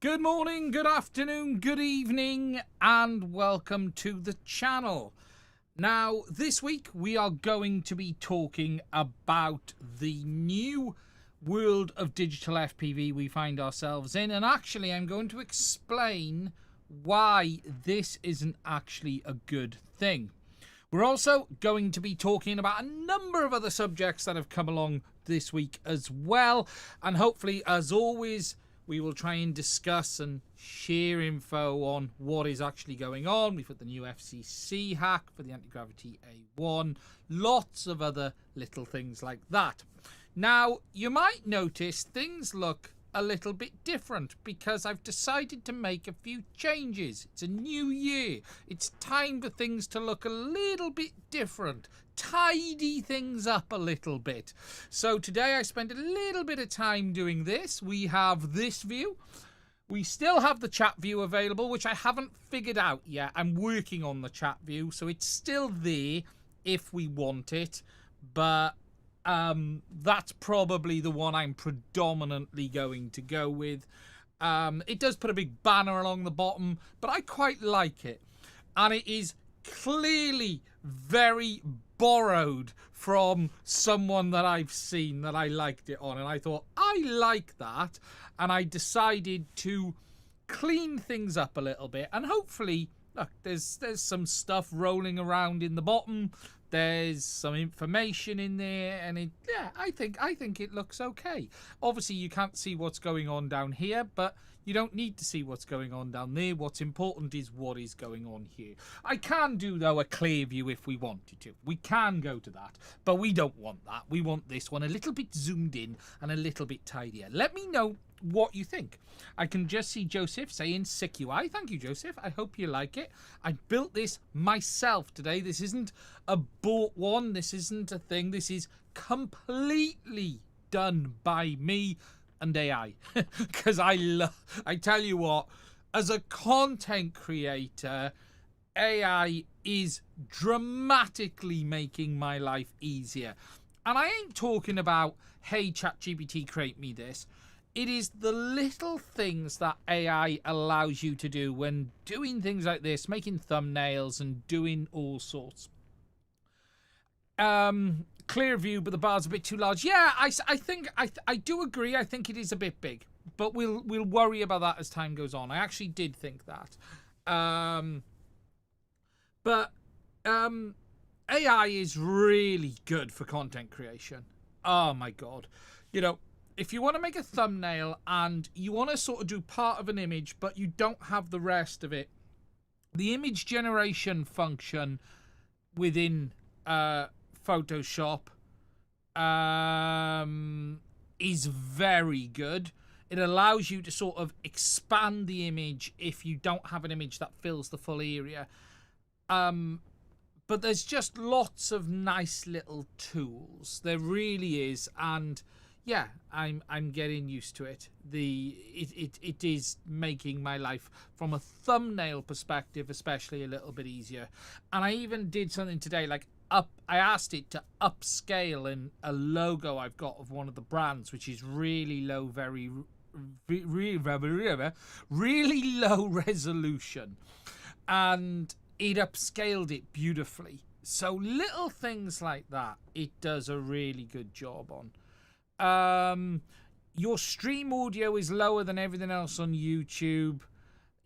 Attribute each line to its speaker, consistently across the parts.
Speaker 1: Good morning, good afternoon, good evening, and welcome to the channel. Now, this week we are going to be talking about the new world of digital FPV we find ourselves in, and actually I'm going to explain why this isn't actually a good thing. We're also going to be talking about a number of other subjects that have come along this week as well, and hopefully, as always, we will try and discuss and share info on what is actually going on. We've got the new FCC hack for the Antigravity A1, lots of other little things like that. Now, you might notice things look a little bit different because I've decided to make a few changes. It's a new year. It's time for things to look a little bit different. Tidy things up a little bit. So today I spent a little bit of time doing this. We have this view. We still have the chat view available, which I haven't figured out yet. I'm working on the chat view, so it's still there if we want it, but that's probably the one I'm predominantly going to go with. It does put a big banner along the bottom, but I quite like it, and it is clearly very borrowed from someone that I've seen that I liked it on, and I thought I like that, and I decided to clean things up a little bit, and hopefully, look, there's some stuff rolling around in the bottom. There's some information in there, and I think it looks okay. Obviously, you can't see what's going on down here, but you don't need to see what's going on down there. What's important is what is going on here. I can do, though, a clear view if we wanted to. We can go to that, but we don't want that. We want this one a little bit zoomed in and a little bit tidier. Let me know what you think. I can just see Joseph saying sick UI. Thank you, Joseph. I hope you like it. I built this myself today. This isn't a bought one. This isn't a thing. This is completely done by me and AI. Because I tell you what, as a content creator, AI is dramatically making my life easier. And I ain't talking about, hey, ChatGPT, create me this. It is the little things that AI allows you to do when doing things like this, making thumbnails and doing all sorts. Clear view, but the bar's a bit too large. Yeah, I think I do agree. I think it is a bit big, but we'll worry about that as time goes on. I actually did think that. But AI is really good for content creation. Oh my God. You know, if you want to make a thumbnail and you want to sort of do part of an image, but you don't have the rest of it, the image generation function within Photoshop is very good. It allows you to sort of expand the image if you don't have an image that fills the full area. But there's just lots of nice little tools. There really is, and yeah, I'm getting used to it. It is making my life from a thumbnail perspective especially a little bit easier. And I even did something today, like I asked it to upscale in a logo I've got of one of the brands, which is really low, really low resolution, and it upscaled it beautifully. So little things like that, it does a really good job on. Your stream audio is lower than everything else on YouTube.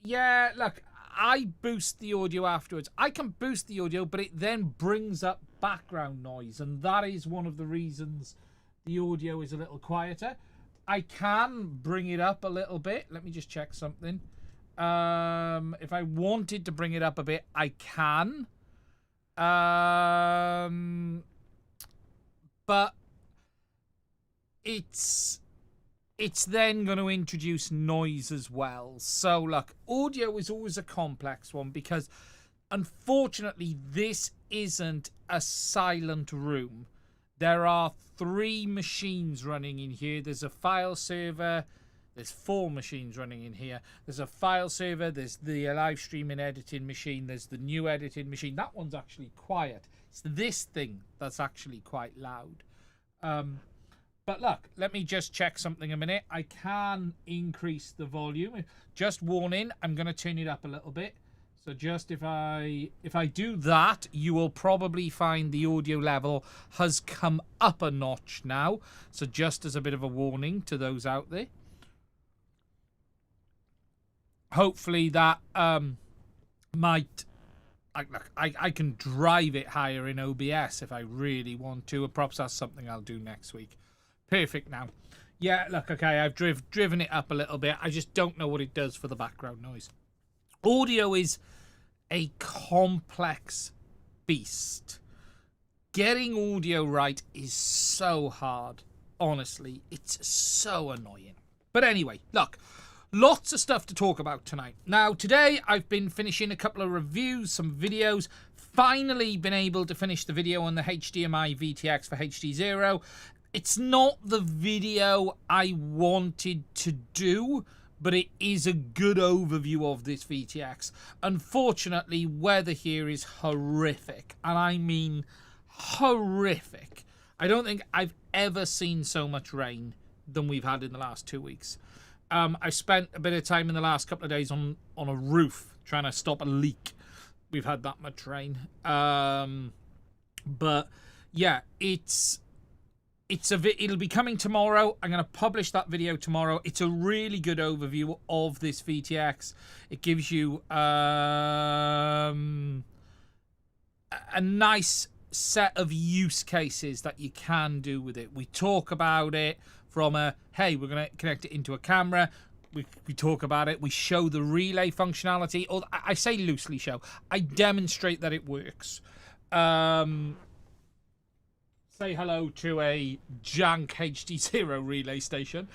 Speaker 1: Yeah, look, I boost the audio afterwards. I can boost the audio, but it then brings up background noise, and that is one of the reasons the audio is a little quieter. I can bring it up a little bit. Let me just check something. If I wanted to bring it up a bit, I can. But it's then going to introduce noise as well. So look, audio is always a complex one because unfortunately this isn't a silent room. There are 3 machines running in here. There's a file server. There's 4 machines running in here. There's a file server. There's the live streaming editing machine. There's the new editing machine. That one's actually quiet. It's this thing that's actually quite loud. But look, let me just check something a minute. I can increase the volume. Just warning, I'm going to turn it up a little bit. So just if I do that, you will probably find the audio level has come up a notch now. So just as a bit of a warning to those out there. Hopefully that might... I can drive it higher in OBS if I really want to. Perhaps that's something I'll do next week. Perfect now. Yeah, look, okay, I've driven it up a little bit. I just don't know what it does for the background noise. Audio is a complex beast. Getting audio right is so hard. Honestly, it's so annoying. But anyway, look, lots of stuff to talk about tonight. Now, today I've been finishing a couple of reviews, some videos. Finally been able to finish the video on the HDMI VTX for HDZero. It's not the video I wanted to do, but it is a good overview of this VTX. Unfortunately, weather here is horrific, and I mean horrific. I don't think I've ever seen so much rain than we've had in the last 2 weeks. I spent a bit of time in the last couple of days on a roof trying to stop a leak. We've had that much rain. But yeah, it'll be coming tomorrow. I'm going to publish that video tomorrow. It's a really good overview of this VTX. It gives you a nice set of use cases that you can do with it. We talk about it from hey, we're going to connect it into a camera. We talk about it. We show the relay functionality. Or I say loosely show. I demonstrate that it works. Say hello to a jank HDZero relay station.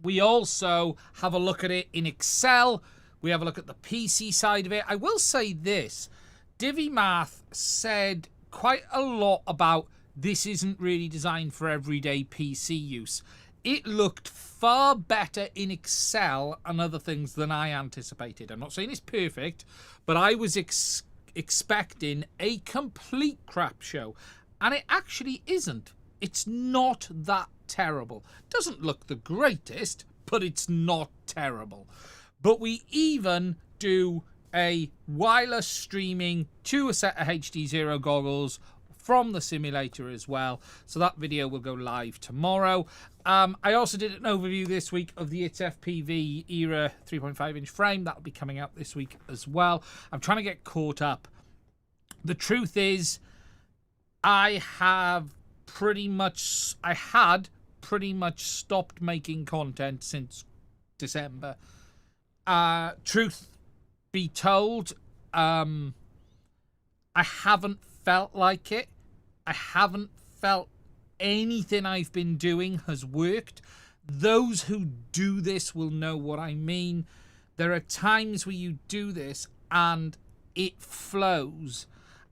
Speaker 1: We also have a look at it in Excel. We have a look at the PC side of it. I will say this. DiviMath said quite a lot about this isn't really designed for everyday PC use. It looked far better in Excel and other things than I anticipated. I'm not saying it's perfect, but I was expecting a complete crap show, and it actually isn't. It's not that terrible. Doesn't look the greatest, but it's not terrible. But we even do a wireless streaming to a set of HDZero goggles from the simulator as well. So that video will go live tomorrow. I also did an overview this week of the It's FPV Era 3.5-inch frame. That'll be coming out this week as well. I'm trying to get caught up. The truth is, I had pretty much stopped making content since December. Truth be told, I haven't felt like it. I haven't felt anything I've been doing has worked. Those who do this will know what I mean. There are times where you do this and it flows,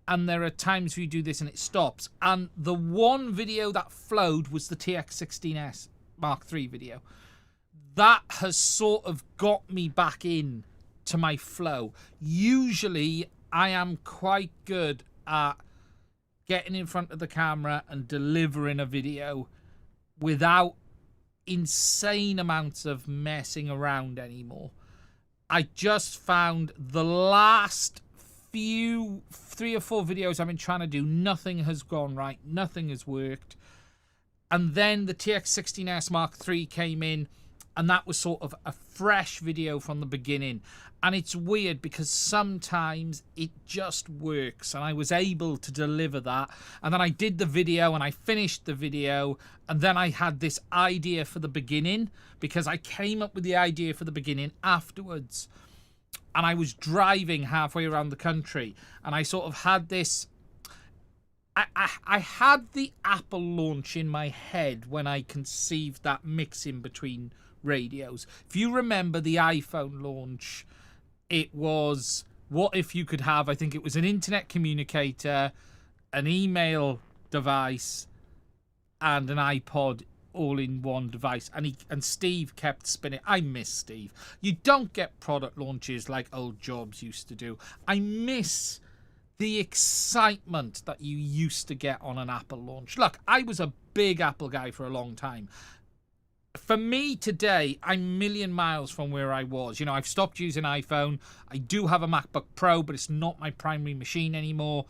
Speaker 1: and there are times where you do this and it stops. And the one video that flowed was the TX16S Mark III video. That has sort of got me back in to my flow. Usually I am quite good at getting in front of the camera and delivering a video without insane amounts of messing around anymore. I just found the last 3 or 4 videos I've been trying to do, nothing has gone right, nothing has worked. And then the TX16S Mark III came in, and that was sort of a fresh video from the beginning. And it's weird because sometimes it just works, and I was able to deliver that. And then I did the video and I finished the video, and then I had this idea for the beginning because I came up with the idea for the beginning afterwards. And I was driving halfway around the country, and I sort of had this... I had the Apple launch in my head when I conceived that mixing between radios. If you remember the iPhone launch, it was, what if you could have, I think it was an internet communicator, an email device, and an iPod all in one device. And Steve kept spinning. I miss Steve. You don't get product launches like old Jobs used to do. I miss the excitement that you used to get on an Apple launch. Look, I was a big Apple guy for a long time. For me today, I'm a million miles from where I was. You know, I've stopped using iPhone. I do have a MacBook Pro, but it's not my primary machine anymore.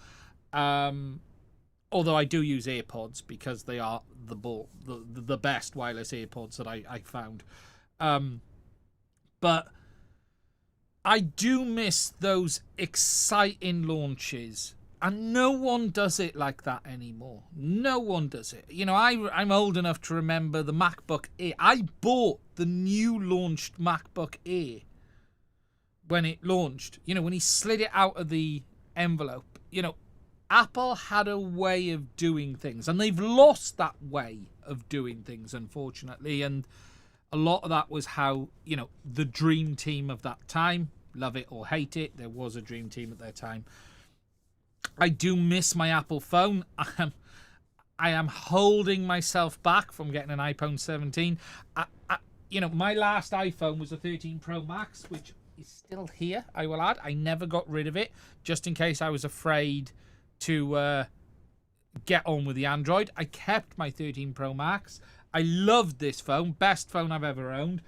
Speaker 1: Although I do use AirPods because they are the best wireless AirPods that I found. But I do miss those exciting launches. And no one does it like that anymore. No one does it. You know, I'm old enough to remember the MacBook Air. I bought the new launched MacBook Air when it launched. You know, when he slid it out of the envelope. You know, Apple had a way of doing things. And they've lost that way of doing things, unfortunately. And a lot of that was how, you know, the dream team of that time, love it or hate it, there was a dream team at their time. I do miss my Apple phone. I am holding myself back from getting an iPhone 17. You know, my last iPhone was a 13 Pro Max, which is still here, I will add. I never got rid of it, just in case I was afraid to get on with the Android. I kept my 13 Pro Max. I loved this phone. Best phone I've ever owned.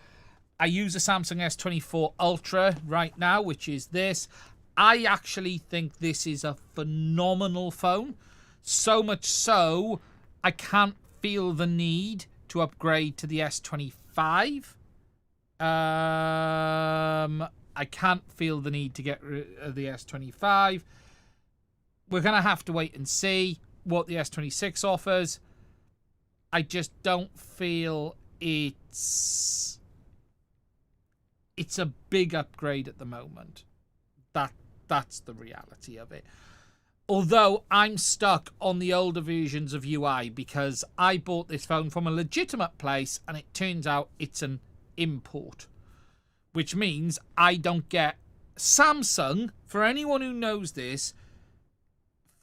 Speaker 1: I use a Samsung S24 Ultra right now, which is this. I actually think this is a phenomenal phone. So much so, I can't feel the need to upgrade to the S25. I can't feel the need to get rid of the S25. We're going to have to wait and see what the S26 offers. I just don't feel it's a big upgrade at the moment. That's the reality of it. Although I'm stuck on the older versions of UI because I bought this phone from a legitimate place and it turns out it's an import. Which means I don't get Samsung, for anyone who knows this,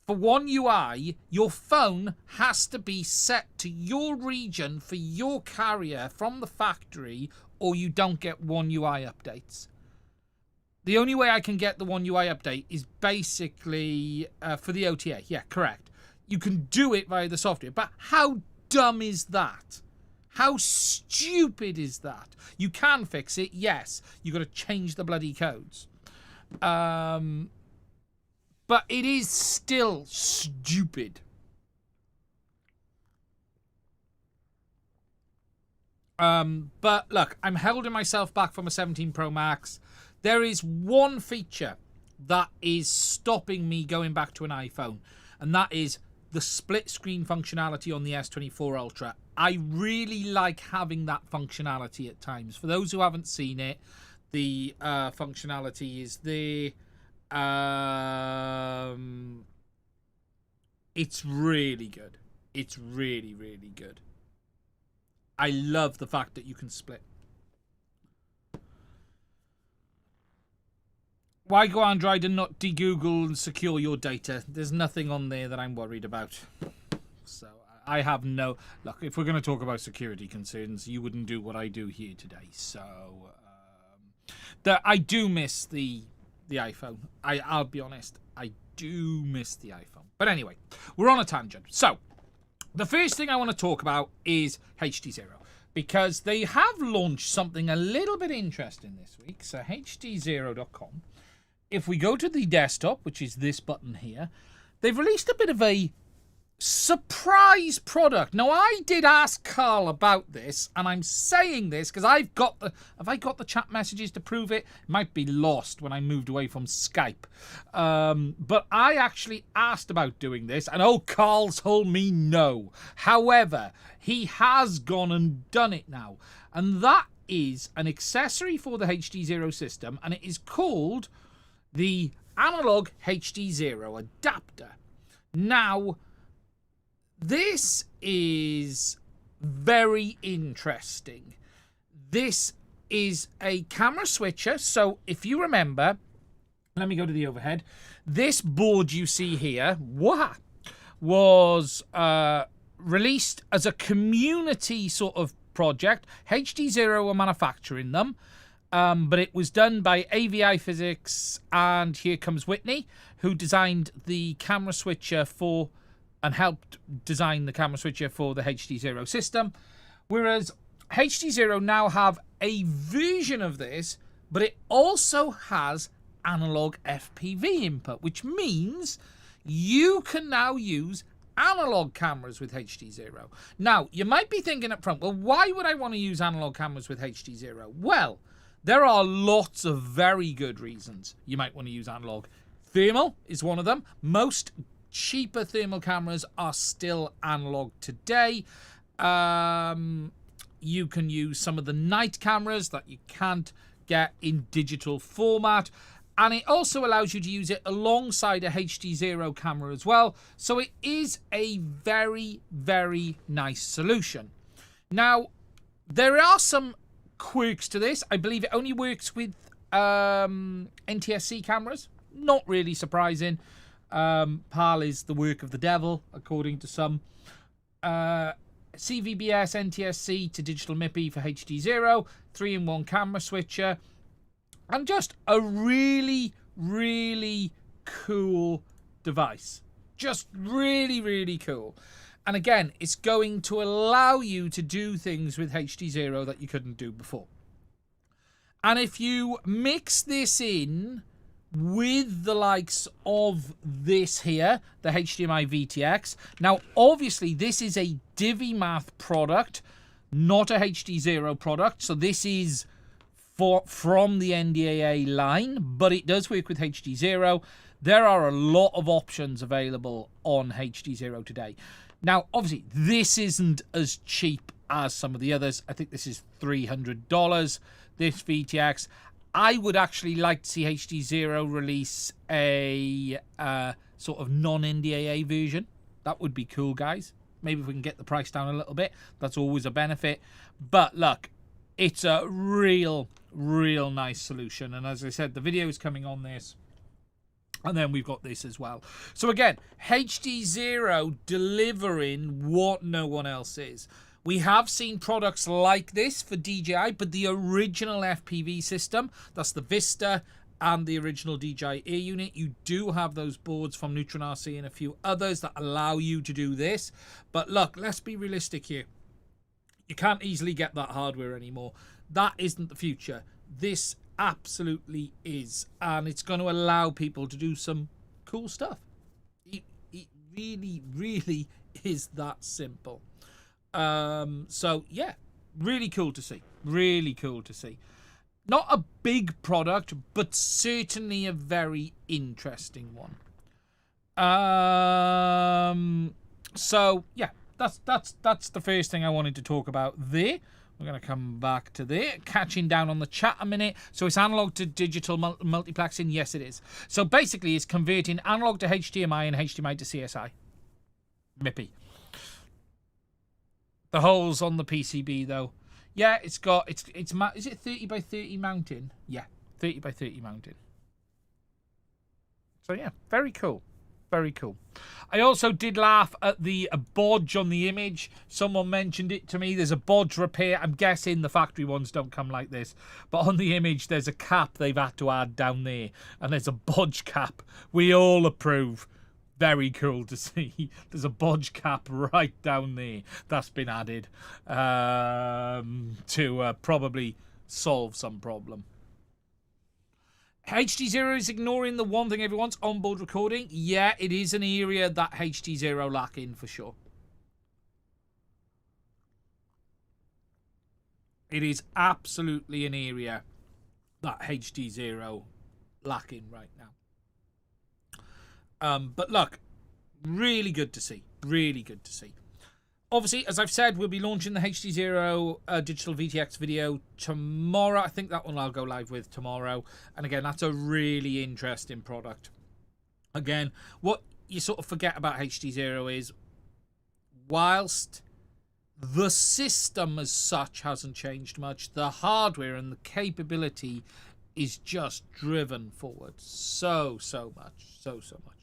Speaker 1: for One UI, your phone has to be set to your region for your carrier from the factory or you don't get One UI updates. The only way I can get the One UI update is basically for the OTA. Yeah, correct. You can do it via the software. But how dumb is that? How stupid is that? You can fix it, yes. You've got to change the bloody codes. But it is still stupid. But look, I'm holding myself back from a 17 Pro Max. There is one feature that is stopping me going back to an iPhone, and that is the split screen functionality on the S24 Ultra. I really like having that functionality at times. For those who haven't seen it, the functionality is there. It's really good. It's really, really good. I love the fact that you can split. Why go Android and not de-Google and secure your data? There's nothing on there that I'm worried about. So I have no... Look, if we're going to talk about security concerns, you wouldn't do what I do here today. So I do miss the iPhone. I'll be honest. I do miss the iPhone. But anyway, we're on a tangent. So the first thing I want to talk about is HDZero. Because they have launched something a little bit interesting this week. So HDZero.com. If we go to the desktop, which is this button here, they've released a bit of a surprise product. Now, I did ask Carl about this, and I'm saying this because have I got the chat messages to prove it? It might be lost when I moved away from Skype. But I actually asked about doing this, and Carl told me no. However, he has gone and done it now. And that is an accessory for the HDZero system, and it is called the Analog HDZero Adapter. Now, this is very interesting. This is a camera switcher. So if you remember, let me go to the overhead. This board you see here was released as a community sort of project. HDZero were manufacturing them. But it was done by AVI Physics, and here comes Whitney, who designed the camera switcher for, and helped design the camera switcher for the HDZero system. Whereas HDZero now have a version of this, but it also has analog FPV input, which means you can now use analog cameras with HDZero. Now, you might be thinking up front, well, why would I want to use analog cameras with HDZero? Well, there are lots of very good reasons you might want to use analog. Thermal is one of them. Most cheaper thermal cameras are still analog today. You can use some of the night cameras that you can't get in digital format. And it also allows you to use it alongside a HDZero camera as well. So it is a very, very nice solution. Now, there are some quirks to this. I believe it only works with NTSC cameras. Not really surprising. PAL is the work of the devil, according to some. CVBS NTSC to digital MIPI for HDZero, 3-in-1 camera switcher, and just a really, really cool device. Just really, really cool. And again, it's going to allow you to do things with HDZero that you couldn't do before. And if you mix this in with the likes of this here, the HDMI VTX. Now, obviously, this is a DiviMath product, not a HDZero product. So this is from the NDAA line, but it does work with HDZero. There are a lot of options available on HDZero today. Now, obviously, this isn't as cheap as some of the others. I think this is $300, this VTX. I would actually like to see HDZero release a sort of non-NDAA version. That would be cool, guys. Maybe if we can get the price down a little bit, that's always a benefit. But look, it's a real, real nice solution. And as I said, the video is coming on this. And then we've got this as well. So again, HDZero delivering what no one else is. We have seen products like this for DJI, but the original FPV system, that's the Vista and the original DJI Air unit, you do have those boards from Neutron RC and a few others that allow you to do this. But look, let's be realistic here. You can't easily get that hardware anymore. That isn't the future. This absolutely is. And it's going to allow people to do some cool stuff. It really, really is that simple. So yeah, really cool to see. Really cool to see. Not a big product, but certainly a very interesting one. So yeah, that's the first thing I wanted to talk about there. We're going to come back to there. Catching down on the chat a minute. So it's analog to digital multiplexing. Yes, it is. So basically, it's converting analog to HDMI and HDMI to CSI. MIPI. The holes on the PCB though, yeah, it's got it's is it 30 by 30 mounting? Yeah, 30 by 30 mounting. So yeah, very cool, very cool. I also did laugh at the bodge on the image. Someone mentioned it to me. There's a bodge repair. I'm guessing the factory ones don't come like this, but on the image there's a cap they've had to add down there, and there's a bodge cap. We all approve. Very cool to see. There's a bodge cap right down there that's been added to probably solve some problem. HDZero is ignoring the one thing everyone's onboard recording. Yeah, it is an area that HDZero lack in for sure. It is absolutely an area that HDZero lack in right now. But look, really good to see. Really good to see. Obviously, as I've said, we'll be launching the HDZero digital VTX video tomorrow. I think that one I'll go live with tomorrow. And again, that's a really interesting product. Again, what you sort of forget about HDZero is, whilst the system as such hasn't changed much, the hardware and the capability is just driven forward so much. So much.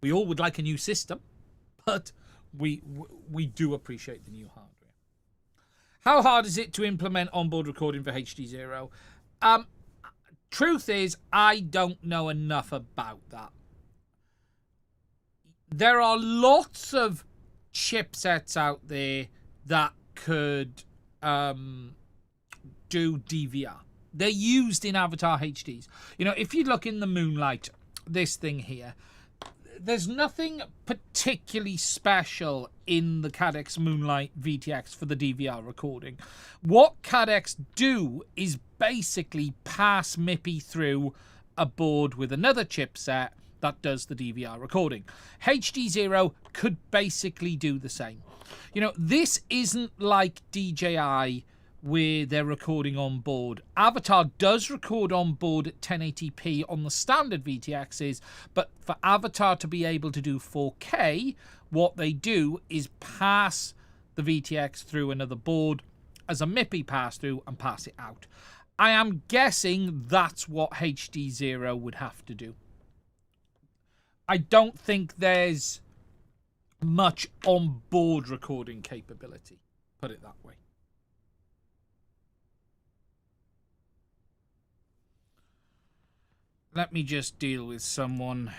Speaker 1: We all would like a new system, but we do appreciate the new hardware. How hard is it to implement onboard recording for HDZero? Truth is, I don't know enough about that. There are lots of chipsets out there that could do DVR. They're used in Avatar HDs. You know, if you look in the Moonlight, this thing here, there's nothing particularly special in the Cadex Moonlight VTX for the DVR recording. What Cadex do is basically pass MIPI through a board with another chipset that does the DVR recording. HDZero could basically do the same. You know, this isn't like DJI where they're recording on board. Avatar does record on board at 1080p on the standard VTXs, but for Avatar to be able to do 4K, what they do is pass the VTX through another board as a MIPI pass-through and pass it out. I am guessing that's what HDZero would have to do. I don't think there's much on-board recording capability, put it that way. Let me just deal with someone.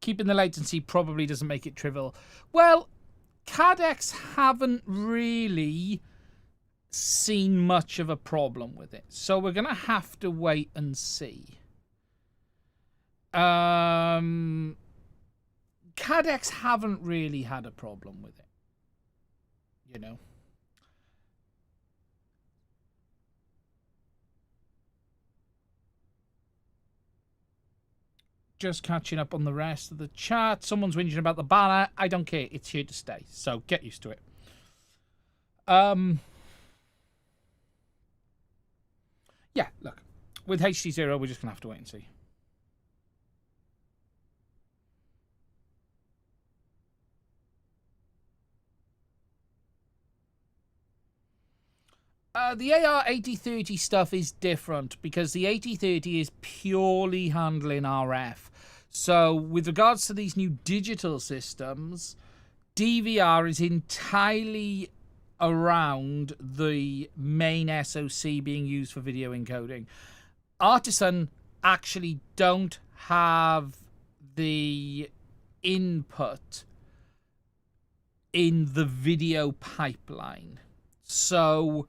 Speaker 1: Keeping the latency probably doesn't make it trivial. Well, Cadex haven't really seen much of a problem with it, so we're gonna have to wait and see. Cadex haven't really had a problem with it, you know. Just catching up on the rest of the chat. Someone's whinging about the banner. I don't care, it's here to stay, so get used to it. Yeah, look, with HDZero, we're just going to have to wait and see. The AR8030 stuff is different because the 8030 is purely handling RF. So with regards to these new digital systems, DVR is entirely around the main SoC being used for video encoding. Artisan actually don't have the input in the video pipeline. So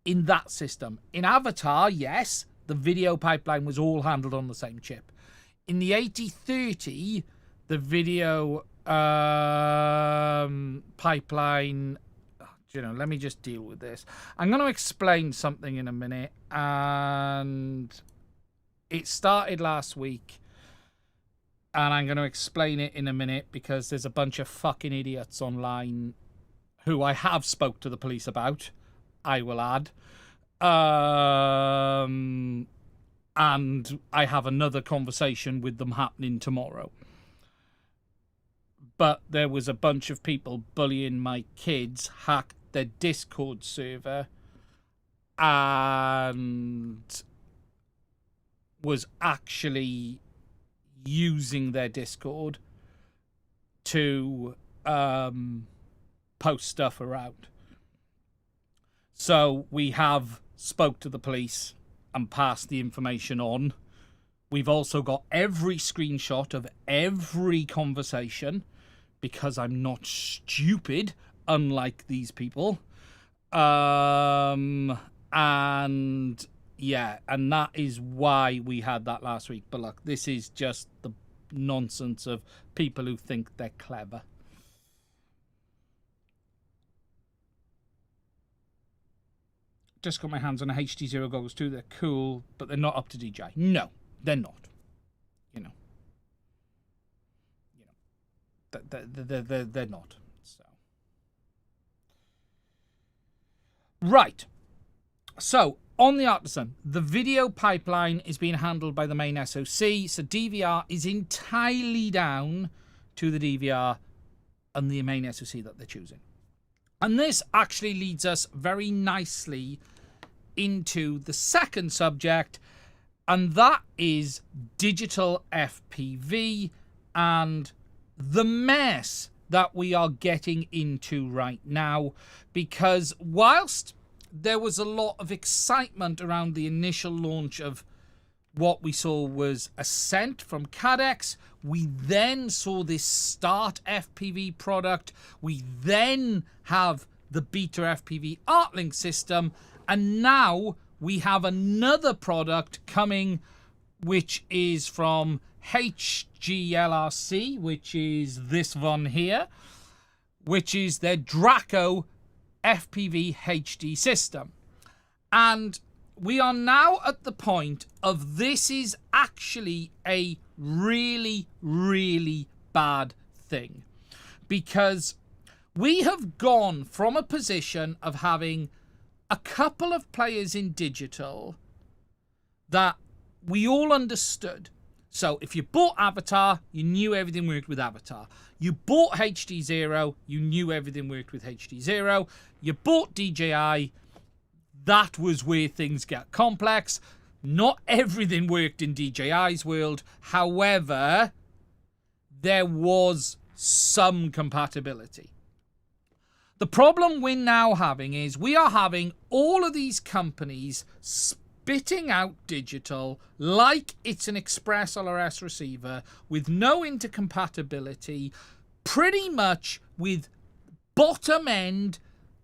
Speaker 1: in that system, in Avatar, yes, the video pipeline was all handled on the same chip. In the 8030, the video pipeline, you know, let me just deal with this. I'm going to explain something in a minute, and it started last week, and I'm going to explain it in a minute because there's a bunch of fucking idiots online who I have spoke to the police about, I will add. And I have another conversation with them happening tomorrow. But there was a bunch of people bullying my kids, hacked their Discord server, and was actually using their Discord to post stuff around. So we have spoke to the police and passed the information on. We've also got every screenshot of every conversation because I'm not stupid, unlike these people. And yeah, and that is why we had that last week. But look, this is just the nonsense of people who think they're clever. Just got my hands on a HDZero goggles too. They're cool, but they're not up to DJI. No, they're not. You know. They're not. So. Right. So, on the Artisan, the video pipeline is being handled by the main SoC, so DVR is entirely down to the DVR and the main SoC that they're choosing. And this actually leads us very nicely into the second subject, and that is digital FPV and the mess that we are getting into right now. Because whilst there was a lot of excitement around the initial launch of what we saw was Ascent from Cadex, we then saw this Start FPV product, we then have the Beta FPV ArtLink system, and now we have another product coming, which is from HDZero, which is this one here, which is their Draco FPV HD system. And we are now at the point of this is actually a really, really bad thing, because we have gone from a position of having a couple of players in digital that we all understood. So if you bought Avatar, you knew everything worked with Avatar. You bought HDZero, you knew everything worked with HDZero. You bought DJI, that was where things get complex. Not everything worked in DJI's world. However, there was some compatibility. The problem we're now having is we are having all of these companies spitting out digital like it's an Express ELRS receiver with no intercompatibility, pretty much with bottom end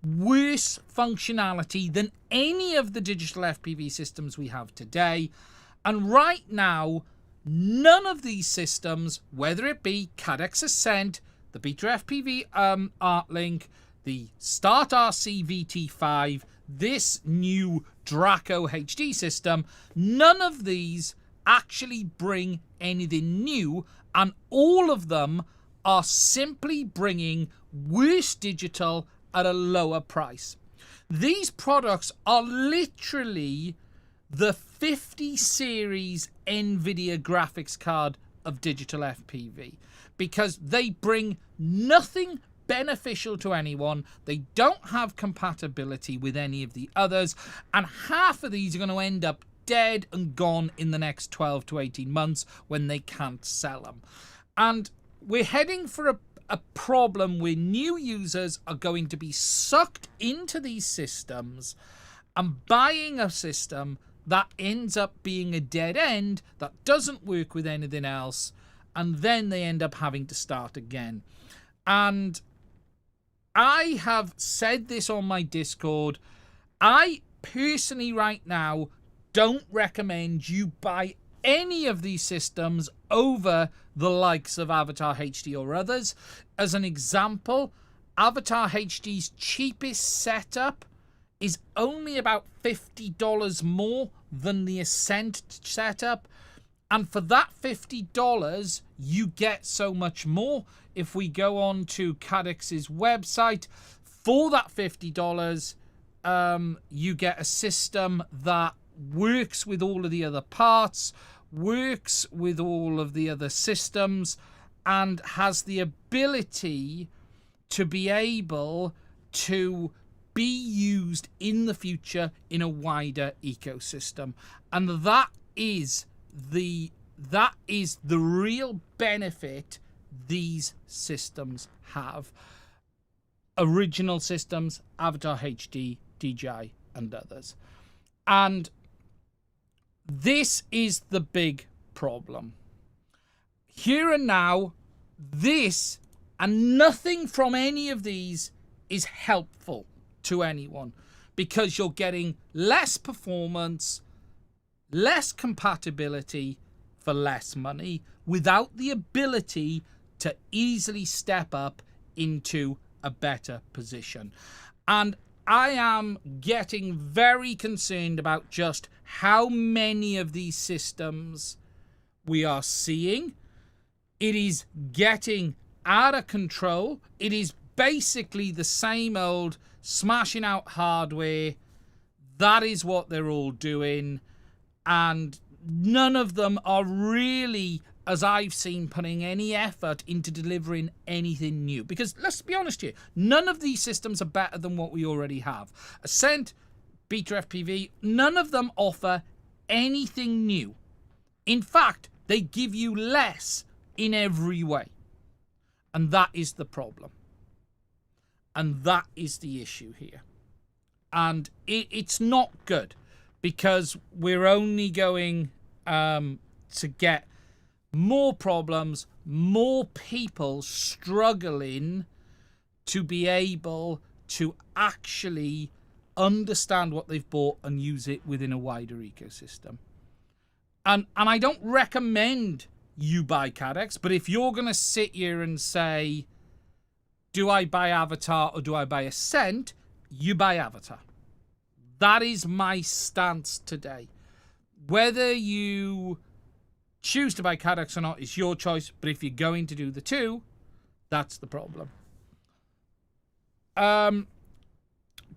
Speaker 1: worse functionality than any of the digital FPV systems we have today. And right now, none of these systems, whether it be Cadex Ascent, the Beta FPV ArtLink, the Start RC VT5, this new Draco HD system, none of these actually bring anything new, and all of them are simply bringing worse digital at a lower price. These products are literally the 50 series NVIDIA graphics card of digital FPV, because they bring nothing beneficial to anyone. They don't have compatibility with any of the others, and half of these are going to end up dead and gone in the next 12 to 18 months when they can't sell them. And we're heading for a problem where new users are going to be sucked into these systems and buying a system that ends up being a dead end that doesn't work with anything else, and then they end up having to start again. And I have said this on my Discord, I personally right now don't recommend you buy any of these systems over the likes of Avatar HD or others. As an example, Avatar HD's cheapest setup is only about $50 more than the Ascent setup. And for that $50, you get so much more. If we go on to Cadex's website, for that $50, you get a system that works with all of the other parts, works with all of the other systems, and has the ability to be able to be used in the future in a wider ecosystem. And that is the real benefit these systems have. Original systems, Avatar HD, DJI, and others. And this is the big problem. Here and now, this and nothing from any of these is helpful to anyone, because you're getting less performance, less compatibility for less money, without the ability to easily step up into a better position. And I am getting very concerned about just how many of these systems we are seeing. It is getting out of control. It is basically the same old smashing out hardware. That is what they're all doing. And none of them are really, as I've seen, putting any effort into delivering anything new. Because let's be honest here, none of these systems are better than what we already have. Ascent, Beta FPV, none of them offer anything new. In fact, they give you less in every way. And that is the problem. And that is the issue here. And it's not good, because we're only going to get more problems, more people struggling to be able to actually understand what they've bought and use it within a wider ecosystem. And I don't recommend you buy Cadex, but if you're going to sit here and say, do I buy Avatar or do I buy Ascent? You buy Avatar. That is my stance today. Whether you choose to buy Cadex or not is your choice, but if you're going to do the two, that's the problem.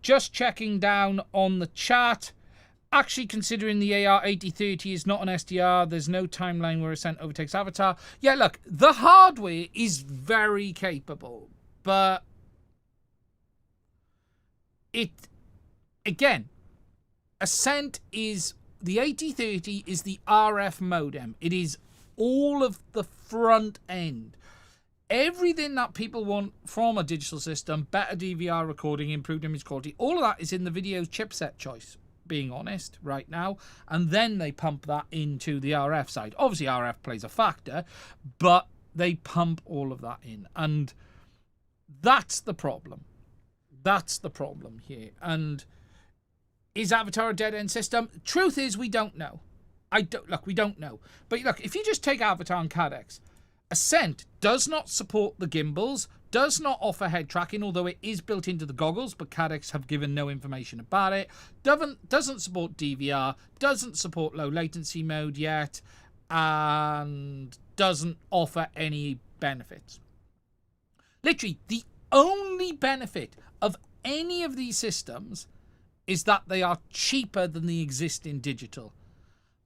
Speaker 1: Just checking down on the chat. Actually, considering the AR8030 is not an SDR, there's no timeline where Ascent overtakes Avatar. Yeah, look, the hardware is very capable, but again, Ascent is, the 8030 is the RF modem. It is all of the front end. Everything that people want from a digital system, better DVR recording, improved image quality, all of that is in the video chipset choice, being honest, right now. And then they pump that into the RF side. Obviously, RF plays a factor, but they pump all of that in. And that's the problem. That's the problem here. And is Avatar a dead-end system? Truth is, we don't know. We don't know. But look, if you just take Avatar and Cadex, Ascent does not support the gimbals, does not offer head tracking, although it is built into the goggles, but Cadex have given no information about it. Doesn't support DVR, doesn't support low latency mode yet, and doesn't offer any benefits. Literally, the only benefit of any of these systems is that they are cheaper than the existing digital.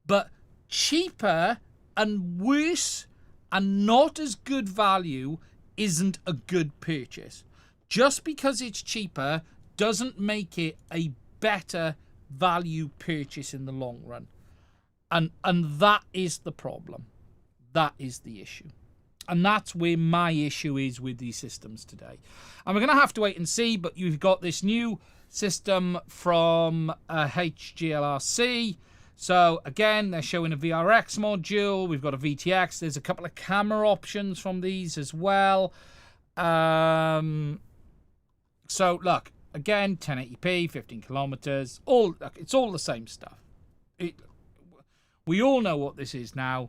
Speaker 1: But cheaper and worse and not as good value isn't a good purchase. Just because it's cheaper doesn't make it a better value purchase in the long run. And that is the problem. That is the issue. And that's where my issue is with these systems today. And we're going to have to wait and see, but you've got this new system from HDLRC. So again, they're showing a VRX module. We've got a VTX. There's a couple of camera options from these as well. So look, again, 1080p, 15 kilometers. It's all the same stuff. We all know what this is now.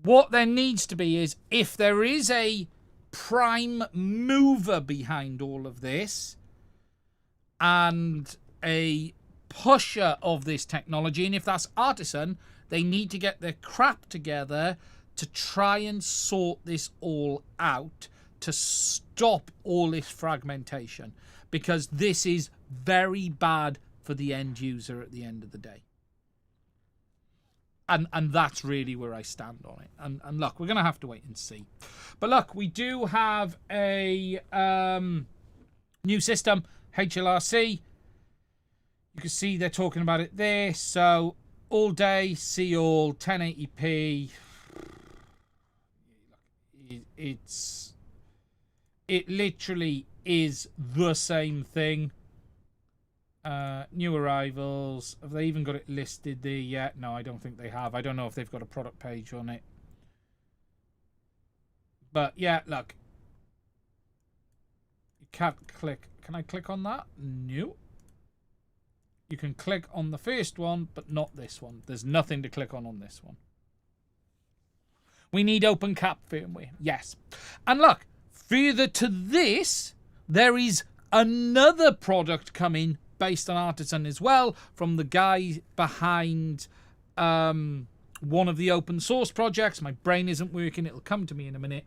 Speaker 1: What there needs to be is, if there is a prime mover behind all of this and a pusher of this technology, and if that's Artisan, they need to get their crap together to try and sort this all out, to stop all this fragmentation, because this is very bad for the end user at the end of the day. And that's really where I stand on it. And look, we're going to have to wait and see. But look, we do have a new system, HLRC. You can see they're talking about it there. So all day, see all, 1080p. It literally is the same thing. New arrivals. Have they even got it listed there yet? No, I don't think they have. I don't know if they've got a product page on it. But yeah, look. You can't click. Can I click on that? No. You can click on the first one, but not this one. There's nothing to click on this one. We need open cap firmware. Yes. And look, further to this, there is another product coming based on Artisan as well, from the guy behind one of the open source projects. My brain isn't working. It'll come to me in a minute.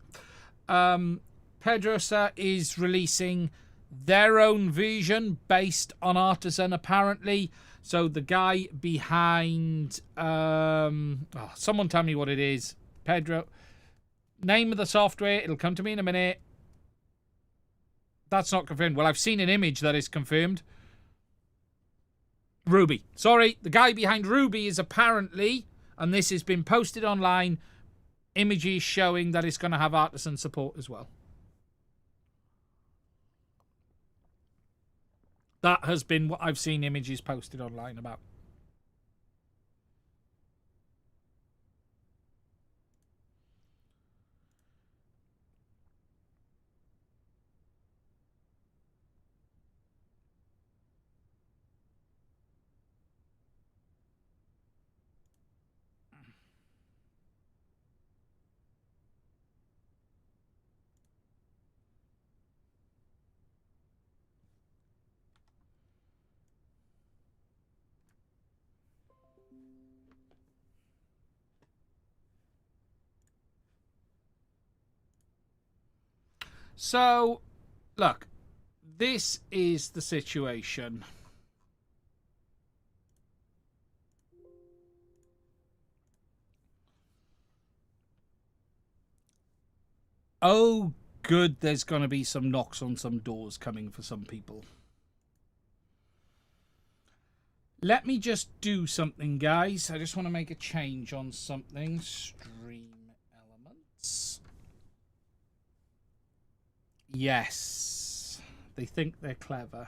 Speaker 1: Pedrosa is releasing their own version based on Artisan, apparently. So the guy behind... someone tell me what it is. Pedro. Name of the software. It'll come to me in a minute. That's not confirmed. Well, I've seen an image that is confirmed. Ruby. Sorry, the guy behind Ruby is apparently, and this has been posted online, images showing that it's going to have artisan support as well. That has been what I've seen images posted online about. So, look, this is the situation. Oh, good, there's going to be some knocks on some doors coming for some people. Let me just do something, guys. I just want to make a change on something. Stream elements. Yes. They think they're clever.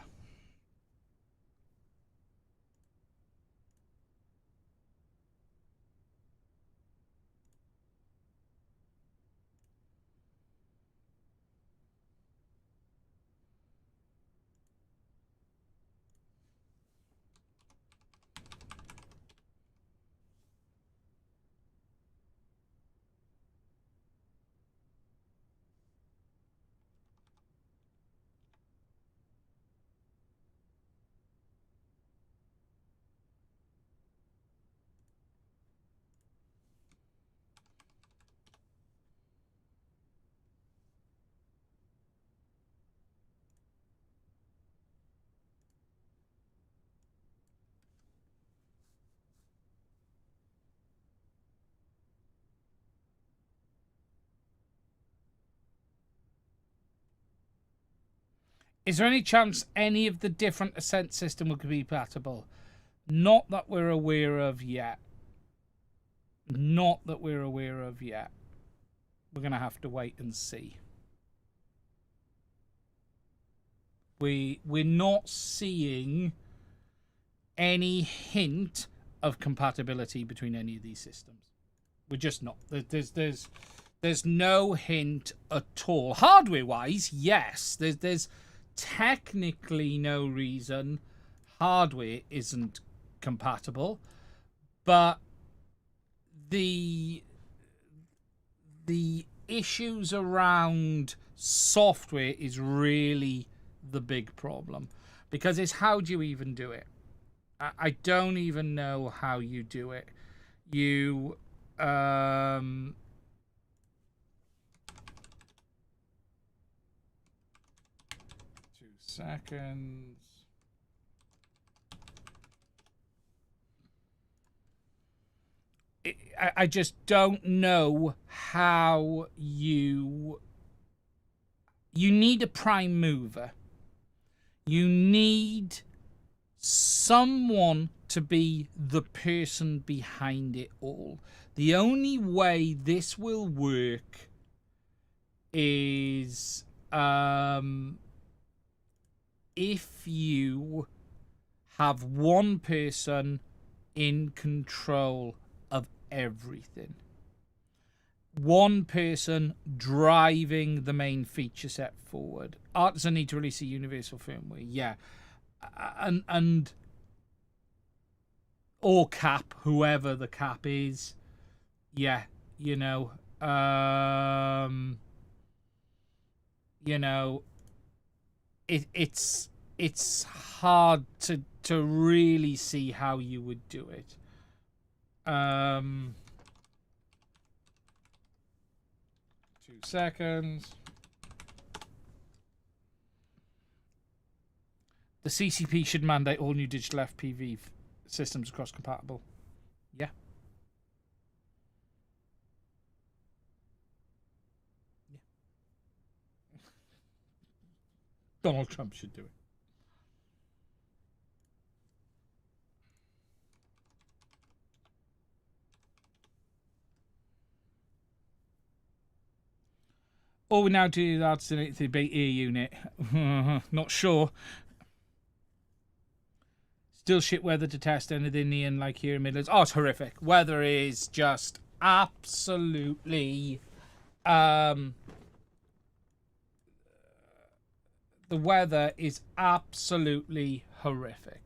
Speaker 1: Is there any chance any of the different ascent system would be compatible? Not that we're aware of yet. Not that we're aware of yet. We're going to have to wait and see. We're not seeing any hint of compatibility between any of these systems. We're just not. There's no hint at all. Hardware-wise, yes. There's technically no reason hardware isn't compatible, but the issues around software is really the big problem, because it's how do you even do it? I don't even know how you do it. You 2 seconds. I just don't know how you need a prime mover. You need someone to be the person behind it all. The only way this will work is if you have one person in control of everything. One person driving the main feature set forward. Artisan need to release a universal firmware, yeah. And or cap, whoever the cap is, yeah, it's hard to really see how you would do it. 2 seconds. The CCP should mandate all new digital FPV systems across compatible. Yeah. Donald Trump should do it. All we now do that's an 83 ear unit. Not sure. Still shit weather to test anything in like here in Midlands. Oh, it's horrific. Weather is just absolutely the weather is absolutely horrific.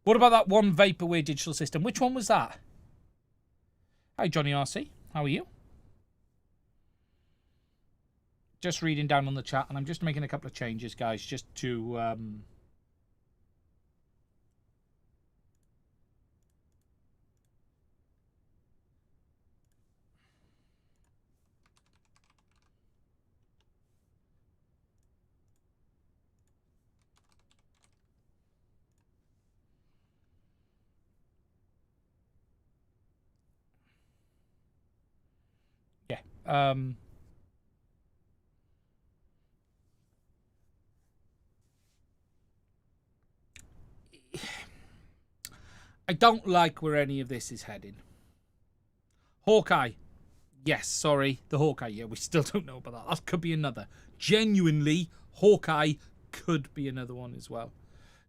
Speaker 1: What about that one vaporware digital system? Which one was that? Hi, Johnny RC. How are you? Just reading down on the chat, and I'm just making a couple of changes, guys, just to... Yeah. I don't like where any of this is heading. Hawkeye. Yes, sorry. The Hawkeye. Yeah, we still don't know about that. That could be another. Genuinely, Hawkeye could be another one as well.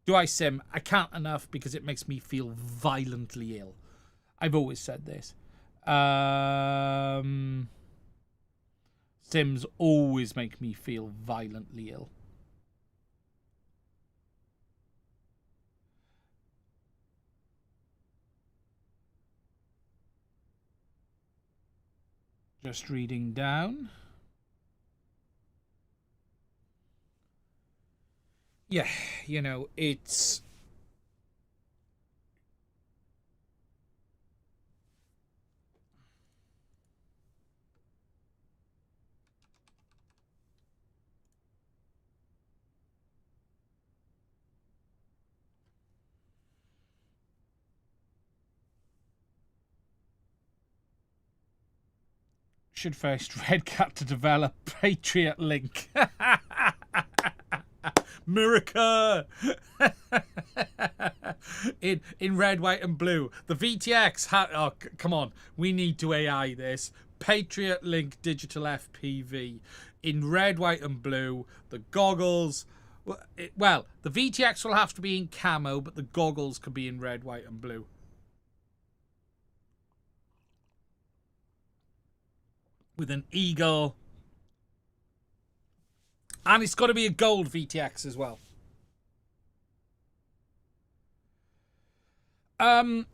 Speaker 1: Do I sim? I can't enough because it makes me feel violently ill. I've always said this. Sims always make me feel violently ill. Just reading down. Yeah, you know, it's... Should first Red Cat to develop Patriot Link. Miracle! in red, white, and blue. The VTX oh, come on. We need to AI this. Patriot Link Digital FPV. In red, white, and blue. The goggles... Well, the VTX will have to be in camo, but the goggles could be in red, white, and blue. With an eagle. And it's got to be a gold VTX as well.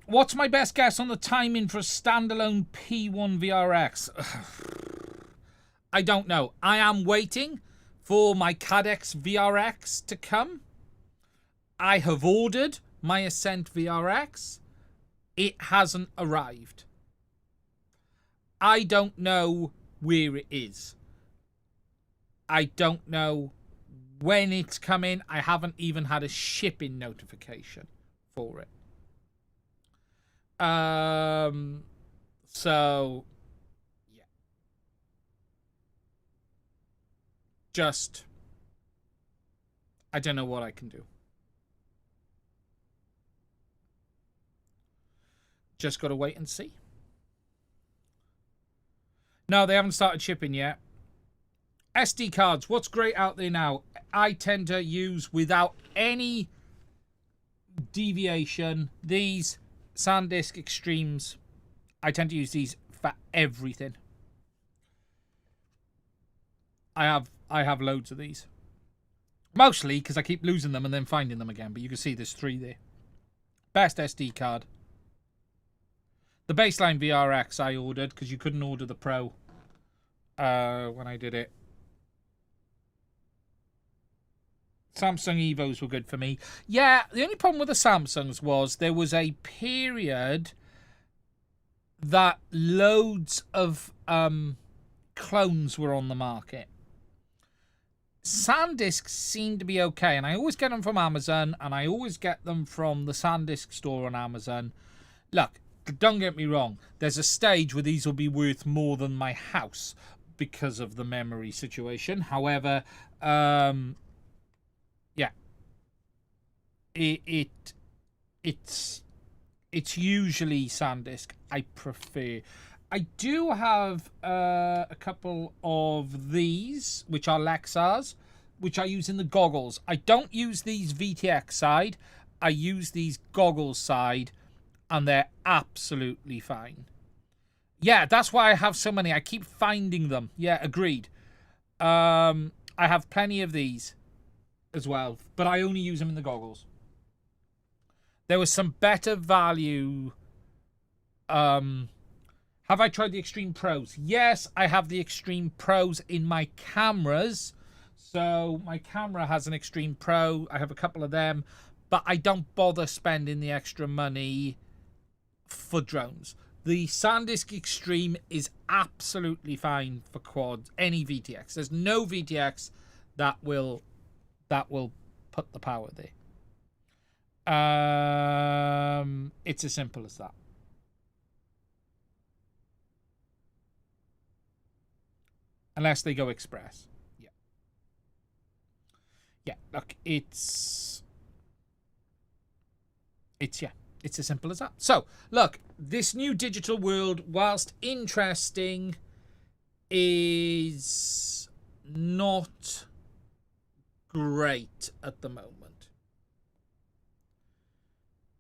Speaker 1: What's my best guess on the timing for a standalone P1 VRX? I don't know. I am waiting for my Cadex VRX to come. I have ordered my Ascent VRX. It hasn't arrived. I don't know where it is. I don't know when it's coming. I haven't even had a shipping notification for it. So, yeah. Just, I don't know what I can do. Just got to wait and see. No, they haven't started shipping yet. SD cards, what's great out there now? I tend to use, without any deviation, these SanDisk Extremes. I tend to use these for everything. I have loads of these. Mostly because I keep losing them and then finding them again. But you can see there's 3 there. Best SD card. The baseline VRX I ordered because you couldn't order the Pro when I did it. Samsung Evos were good for me. Yeah, the only problem with the Samsungs was there was a period that loads of clones were on the market. SanDisk seemed to be okay, and I always get them from Amazon, and I always get them from the SanDisk store on Amazon. Look, don't get me wrong. There's a stage where these will be worth more than my house because of the memory situation. However, yeah, it's it's usually SanDisk I prefer. I do have a couple of these, which are Lexars, which I use in the goggles. I don't use these VTX side. I use these goggles side, and they're absolutely fine. Yeah, that's why I have so many. I keep finding them. Yeah, agreed. I have plenty of these as well, but I only use them in the goggles. There was some better value. Have I tried the Extreme Pros? Yes, I have the Extreme Pros in my cameras. So my camera has an Extreme Pro. I have a couple of them, but I don't bother spending the extra money for drones. The SanDisk Extreme is absolutely fine for quads, any VTX. There's no VTX that will put the power there. It's as simple as that. Unless they go express. Yeah. Yeah, look, it's as simple as that. So, look, this new digital world, whilst interesting, is not great at the moment.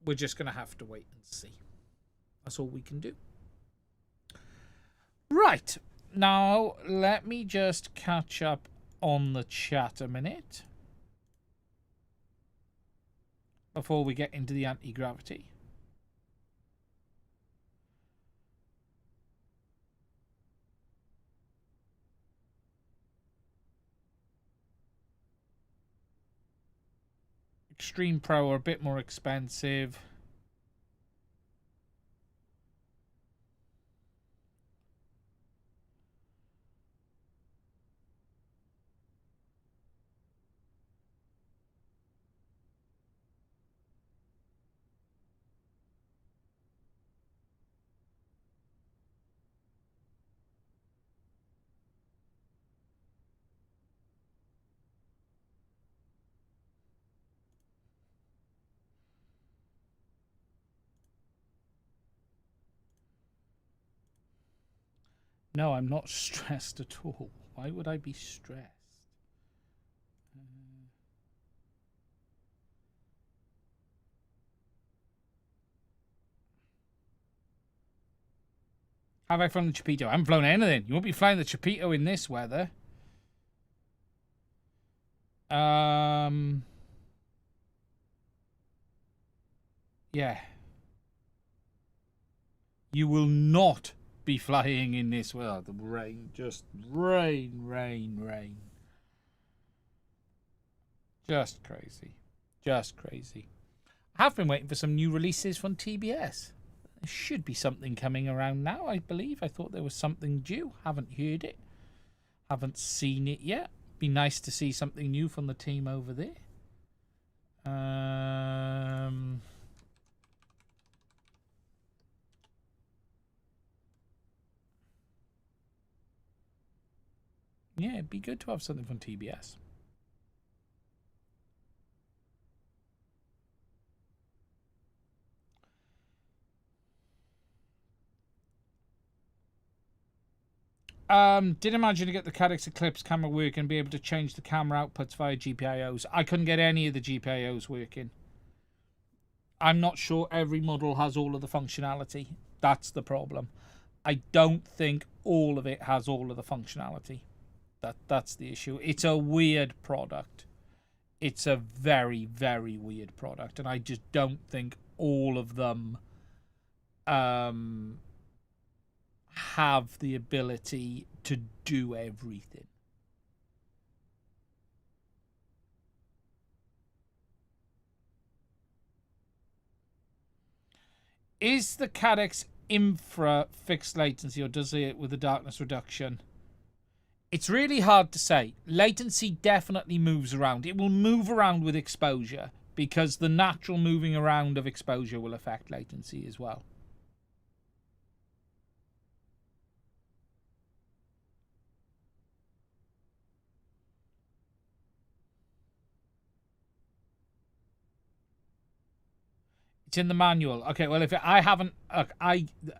Speaker 1: We're just going to have to wait and see. That's all we can do. Right. Now, let me just catch up on the chat a minute before we get into the anti-gravity. Extreme Pro are a bit more expensive. No, I'm not stressed at all. Why would I be stressed? Have I flown the Chapito? I haven't flown anything. You won't be flying the Chapito in this weather. Yeah. You will not be flying in this weather. The rain, just rain, rain, rain. Just crazy. Just crazy. I have been waiting for some new releases from TBS. There should be something coming around now, I believe. I thought there was something due. Haven't heard it. Haven't seen it yet. Be nice to see something new from the team over there. Yeah, it'd be good to have something from TBS. Did imagine to get the Caddx Eclipse camera working and be able to change the camera outputs via GPIOs. I couldn't get any of the GPIOs working. I'm not sure every model has all of the functionality. That's the problem. I don't think all of it has all of the functionality. That's the issue. It's a weird product. It's a very, very weird product, and I just don't think all of them have the ability to do everything. Is the Caddx infra fixed latency, or does it with the darkness reduction? It's really hard to say. Latency definitely moves around. It will move around with exposure because the natural moving around of exposure will affect latency as well. It's in the manual. Okay, well, if I haven't,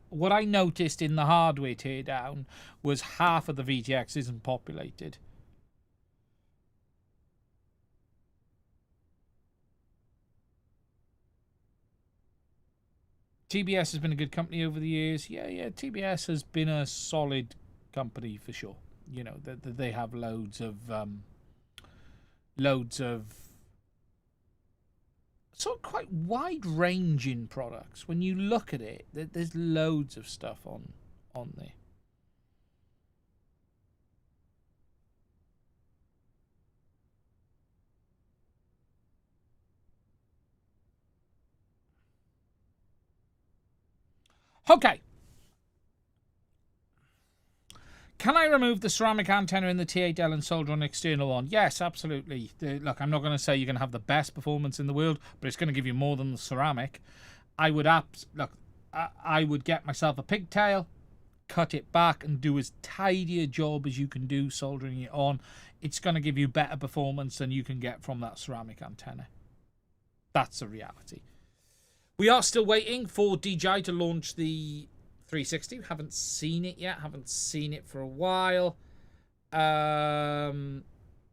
Speaker 1: what I noticed in the hardware teardown was half of the VTX isn't populated. TBS has been a good company over the years. Yeah, TBS has been a solid company for sure. You know, they have loads of sort of quite wide-ranging products. When you look at it, there's loads of stuff on there. Okay. Can I remove the ceramic antenna in the T8L and solder an external one? Yes, absolutely. Look, I'm not going to say you're going to have the best performance in the world, but it's going to give you more than the ceramic. I would get myself a pigtail, cut it back, and do as tidy a job as you can do soldering it on. It's going to give you better performance than you can get from that ceramic antenna. That's a reality. We are still waiting for DJI to launch the 360. We haven't seen it yet. Haven't seen it for a while. We're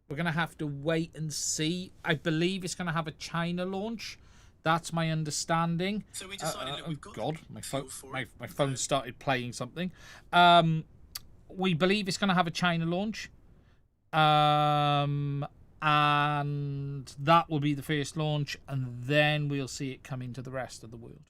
Speaker 1: going to have to wait and see. I believe it's going to have a China launch. That's my understanding. So we decided oh God, my phone started playing something. We believe it's going to have a China launch. And that will be the first launch, and then we'll see it come into the rest of the world.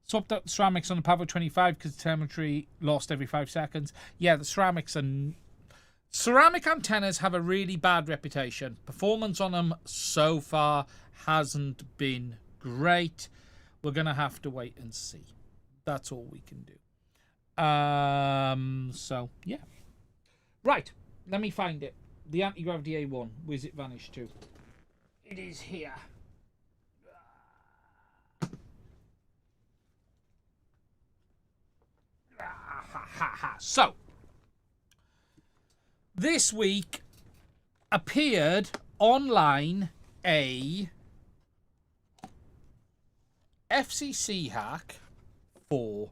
Speaker 1: Swapped out the ceramics on the Pavo 25 because the telemetry lost every 5 seconds. Yeah, the ceramics and ceramic antennas have a really bad reputation. Performance on them so far hasn't been great. We're going to have to wait and see. That's all we can do. So, yeah. Right, let me find it. The Antigravity A1. Where's it vanished to? It is here. So, this week appeared online a FCC hack for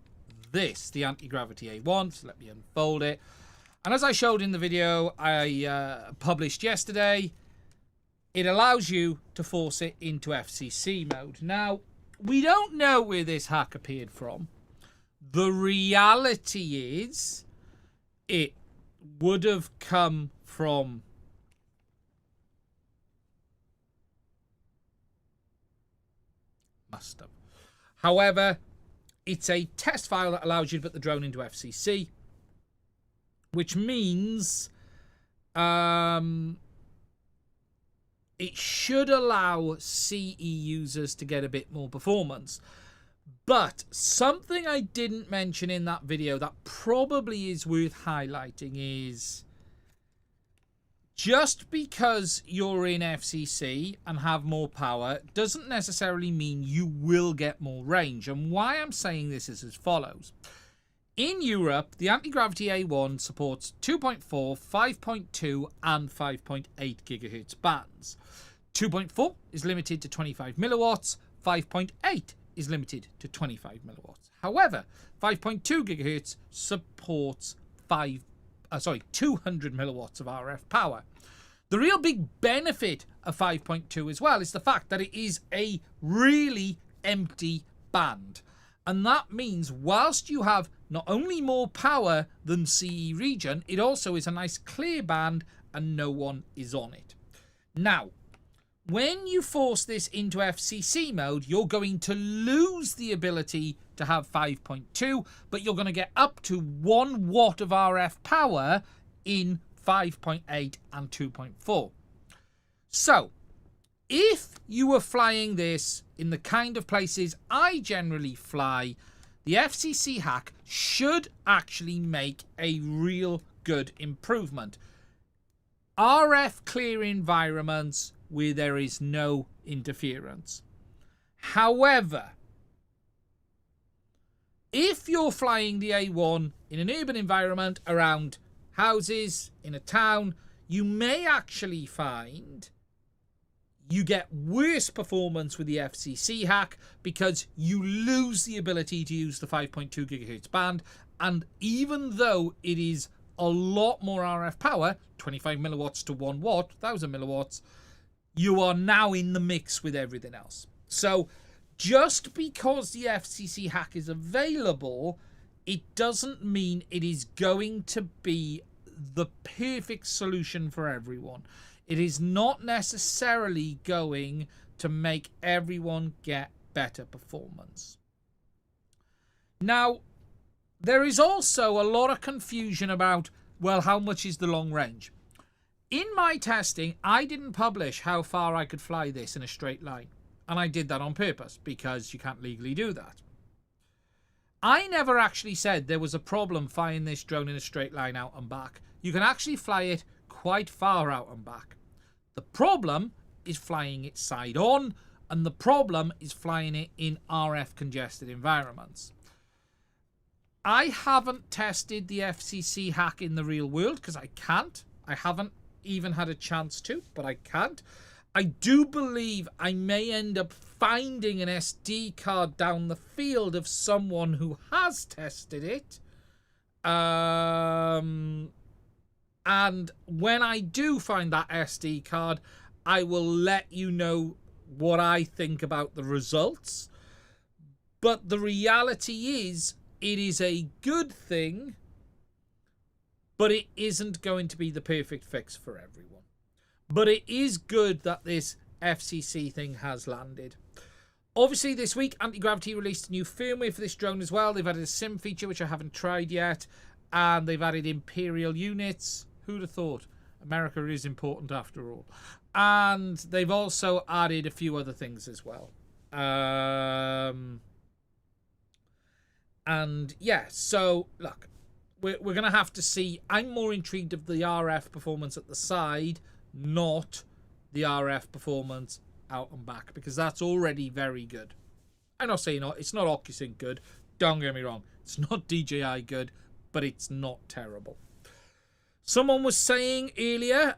Speaker 1: this, the Antigravity A1. So let me unfold it. And as I showed in the video I published yesterday, it allows you to force it into FCC mode. Now, we don't know where this hack appeared from. The reality is, it would have come from must have. However, it's a test file that allows you to put the drone into FCC, which means it should allow CE users to get a bit more performance. But something I didn't mention in that video that probably is worth highlighting is just because you're in FCC and have more power doesn't necessarily mean you will get more range. And why I'm saying this is as follows. In Europe, the Antigravity A1 supports 2.4, 5.2 and 5.8 gigahertz bands. 2.4 is limited to 25 milliwatts, 5.8 is limited to 25 milliwatts. However, 5.2 gigahertz supports 200 milliwatts of RF power. The real big benefit of 5.2 as well is the fact that it is a really empty band. And that means whilst you have not only more power than CE region, it also is a nice clear band and no one is on it. Now, when you force this into FCC mode, you're going to lose the ability to have 5.2, but you're going to get up to 1 watt of RF power in 5.8 and 2.4. So, if you were flying this in the kind of places I generally fly, the FCC hack should actually make a real good improvement. RF clear environments where there is no interference. However, if you're flying the A1 in an urban environment around houses in a town, you may actually find you get worse performance with the FCC hack because you lose the ability to use the 5.2 gigahertz band. And even though it is a lot more RF power, 25 milliwatts to 1 watt, 1000 milliwatts, you are now in the mix with everything else. So just because the FCC hack is available, it doesn't mean it is going to be the perfect solution for everyone. It is not necessarily going to make everyone get better performance. Now, there is also a lot of confusion about, well, how much is the long range? In my testing, I didn't publish how far I could fly this in a straight line. And I did that on purpose because you can't legally do that. I never actually said there was a problem flying this drone in a straight line out and back. You can actually fly it quite far out and back. The problem is flying it side on, and the problem is flying it in RF congested environments. I haven't tested the FCC hack in the real world because I can't. I haven't even had a chance to, but I can't. I do believe I may end up finding an SD card down the field of someone who has tested it. And when I do find that SD card, I will let you know what I think about the results. But the reality is, it is a good thing, but it isn't going to be the perfect fix for everyone. But it is good that this FCC thing has landed. Obviously, this week, Antigravity released a new firmware for this drone as well. They've added a sim feature, which I haven't tried yet. And they've added Imperial units. Who'd have thought? America is important after all. And they've also added a few other things as well. And yeah, so look, we're going to have to see. I'm more intrigued of the RF performance at the side, not the RF performance out and back, because that's already very good. I'm not saying it's not OcuSync good. Don't get me wrong. It's not DJI good, but it's not terrible. Someone was saying earlier,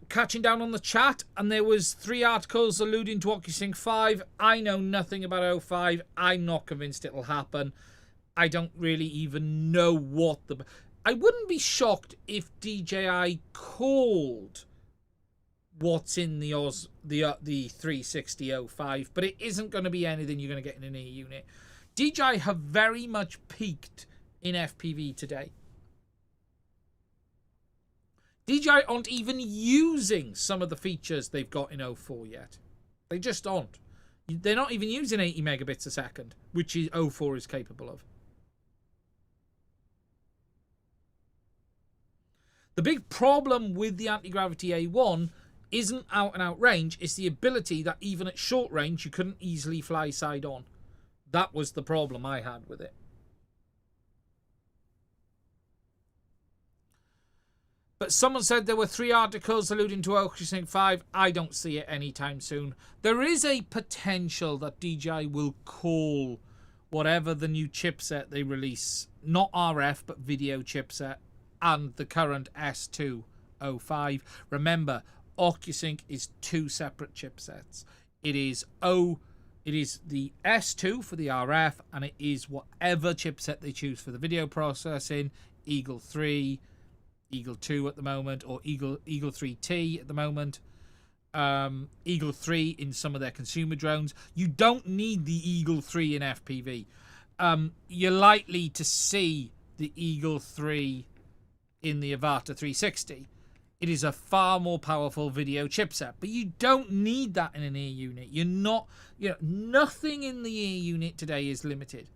Speaker 1: catching down on the chat, and there was 3 articles alluding to OcuSync 5. I know nothing about O5. I'm not convinced it'll happen. I don't really even know what I wouldn't be shocked if DJI called what's in the 360 O5, but it isn't going to be anything you're going to get in an E unit. DJI have very much peaked in FPV today. DJI aren't even using some of the features they've got in O4 yet. They just aren't. They're not even using 80 megabits a second, which is O4 is capable of. The big problem with the Antigravity A1 isn't out-and-out range. It's the ability that even at short range, you couldn't easily fly side on. That was the problem I had with it. But someone said there were 3 articles alluding to OcuSync 5. I don't see it anytime soon. There is a potential that DJI will call whatever the new chipset they release, not RF, but video chipset, and the current S2 O5. Remember, OcuSync is 2 separate chipsets. It is the S2 for the RF, and it is whatever chipset they choose for the video processing, Eagle 3, Eagle 2 at the moment, or Eagle 3T at the moment. Eagle 3 in some of their consumer drones. You don't need the Eagle 3 in FPV. You're likely to see the Eagle 3 in the Avata 360. It is a far more powerful video chipset, but you don't need that in an ear unit. Nothing in the ear unit today is limited.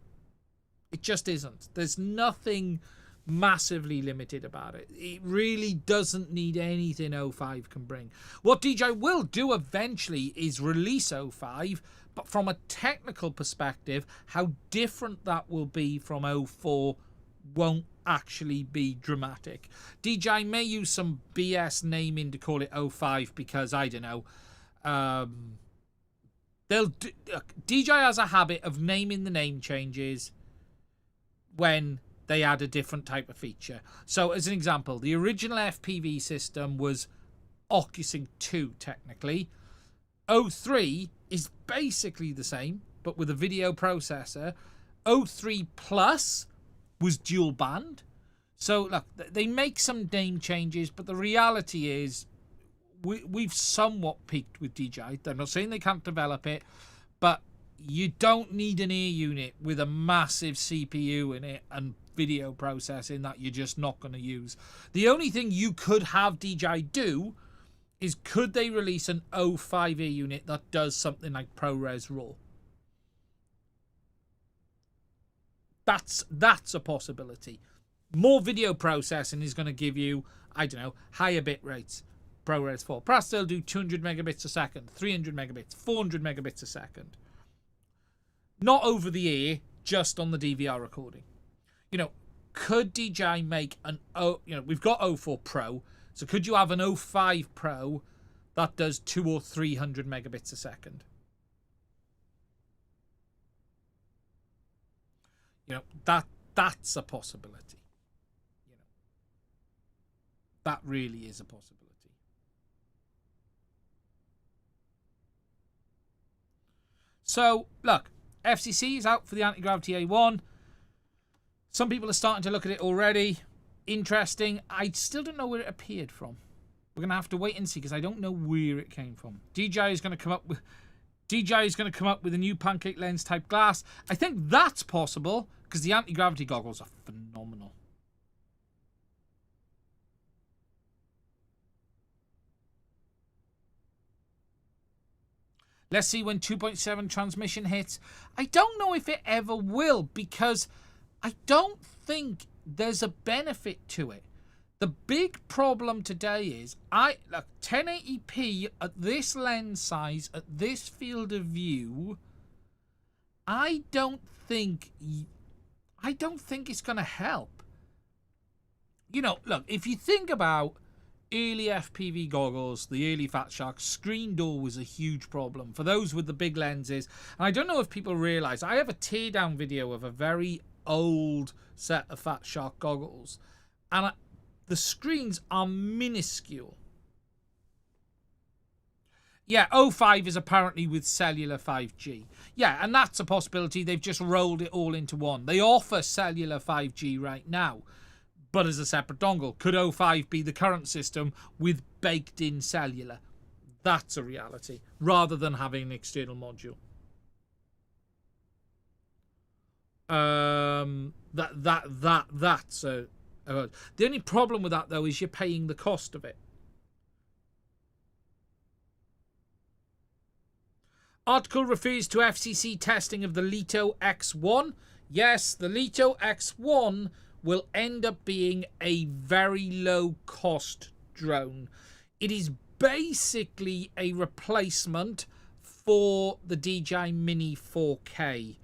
Speaker 1: It just isn't. There's nothing massively limited about it. It really doesn't need anything O5 can bring. What DJI will do eventually is release O5, But from a technical perspective, how different that will be from 04 won't actually be dramatic. DJI may use some BS naming to call it 05 because, I don't know, DJI has a habit of naming the name changes when they add a different type of feature. So, as an example, the original FPV system was OcuSync 2, technically. 03 is basically the same, but with a video processor. 03 Plus was dual band. So, look, they make some name changes, but the reality is we've somewhat peaked with DJI. I'm not saying they can't develop it, but you don't need an ear unit with a massive CPU in it and video processing that you're just not going to use. The only thing you could have DJI do is, could they release an 05 ear unit that does something like ProRes RAW? That's a possibility. More video processing is going to give you, I don't know, higher bit rates. ProRes 4. Perhaps they'll do 200 megabits a second, 300 megabits, 400 megabits a second. Not over the air, just on the DVR recording. You know, could DJI make an we've got 04 Pro, so could you have an 05 Pro that does 200 or 300 megabits a second? You know, that's a possibility. You know, that really is a possibility. So, look, FCC is out for the Antigravity A1. Some people are starting to look at it already. Interesting. I still don't know where it appeared from. We're going to have to wait and see, because I don't know where it came from. DJI is going to come up with a new pancake lens type glass. I think that's possible, because the anti-gravity goggles are phenomenal. Let's see when 2.7 transmission hits. I don't know if it ever will, because I don't think there's a benefit to it. The big problem today is, 1080p at this lens size, at this field of view, I don't think it's going to help. You know, look, if you think about early FPV goggles, the early Fat Shark, screen door was a huge problem for those with the big lenses. And I don't know if people realize, I have a teardown video of a very old set of Fat Shark goggles, and the screens are minuscule. Yeah, 05 is apparently with cellular 5G. Yeah, and that's a possibility. They've just rolled it all into one. They offer cellular 5G right now, but as a separate dongle. Could 05 be the current system with baked-in cellular? That's a reality, rather than having an external module. That's a the only problem with that, though, is you're paying the cost of it. Article refers to FCC testing of the Leto X1. Yes, the Leto X1 will end up being a very low-cost drone. It is basically a replacement for the DJI Mini 4K.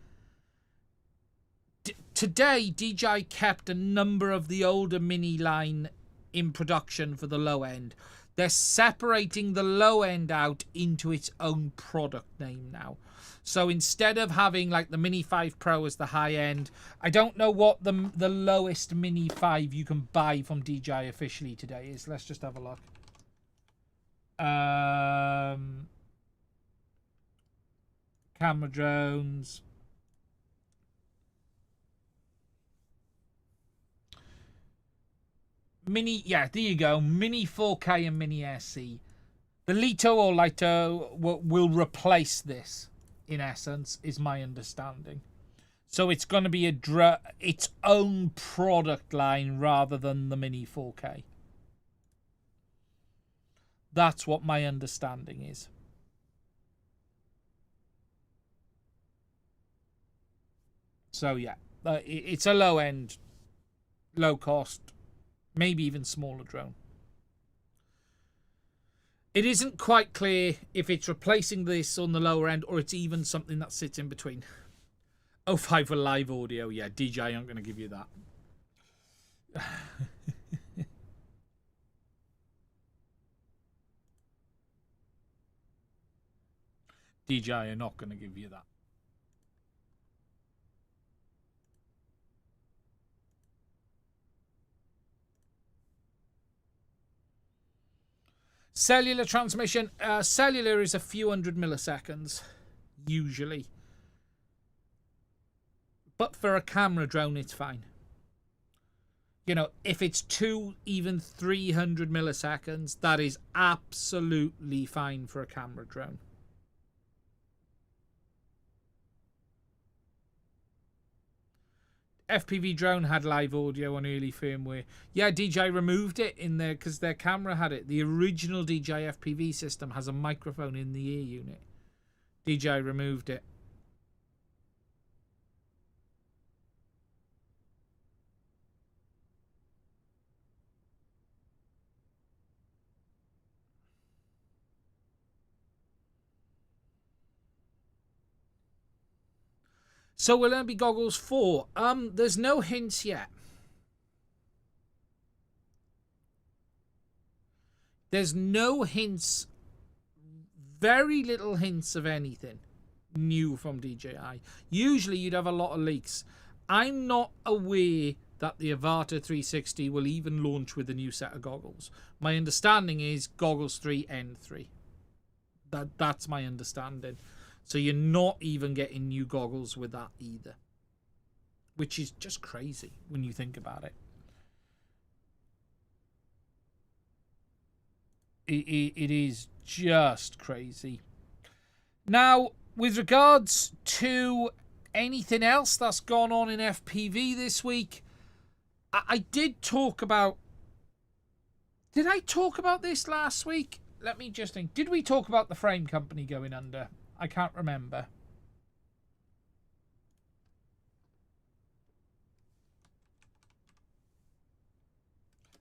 Speaker 1: Today, DJI kept a number of the older Mini line in production for the low end. They're separating the low end out into its own product name now. So instead of having like the Mini 5 Pro as the high end, I don't know what the lowest Mini 5 you can buy from DJI officially today is. Let's just have a look. Camera drones. Mini, yeah, there you go. Mini 4K and Mini SE. The Leto or Lito will replace this, in essence, is my understanding. So it's going to be its own product line rather than the Mini 4K. That's what my understanding is. So yeah, it's a low end, low cost, maybe even smaller drone. It isn't quite clear if it's replacing this on the lower end or it's even something that sits in between. Oh, 05 for live audio. Yeah, DJI aren't going to give you that. DJI are not going to give you that. Cellular transmission. Cellular is a few hundred milliseconds, usually. But for a camera drone, it's fine. You know, if it's 2, even 300 milliseconds, that is absolutely fine for a camera drone. FPV drone had live audio on early firmware. Yeah, DJI removed it in there because their camera had it. The original DJI FPV system has a microphone in the ear unit. DJI removed it. So will there be goggles 4? There's no hints yet. There's no hints, very little hints of anything new from DJI. Usually you'd have a lot of leaks. I'm not aware that the Avata 360 will even launch with a new set of goggles. My understanding is goggles 3 N3. That's my understanding. So you're not even getting new goggles with that either. Which is just crazy when you think about it. It is just crazy. Now, with regards to anything else that's gone on in FPV this week, I did talk about... Did I talk about this last week? Let me just think. Did we talk about the frame company going under? I can't remember.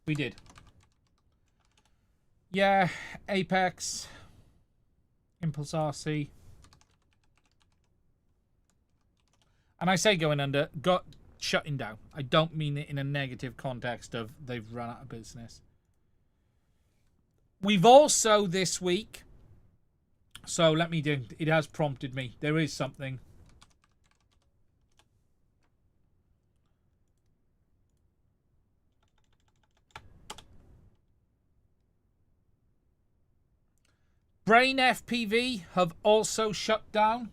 Speaker 1: We did. Yeah, Apex, Impulse RC. And I say going under, got shutting down. I don't mean it in a negative context of they've run out of business. We've also this week, so let me do, it has prompted me. There is something. Brain FPV have also shut down.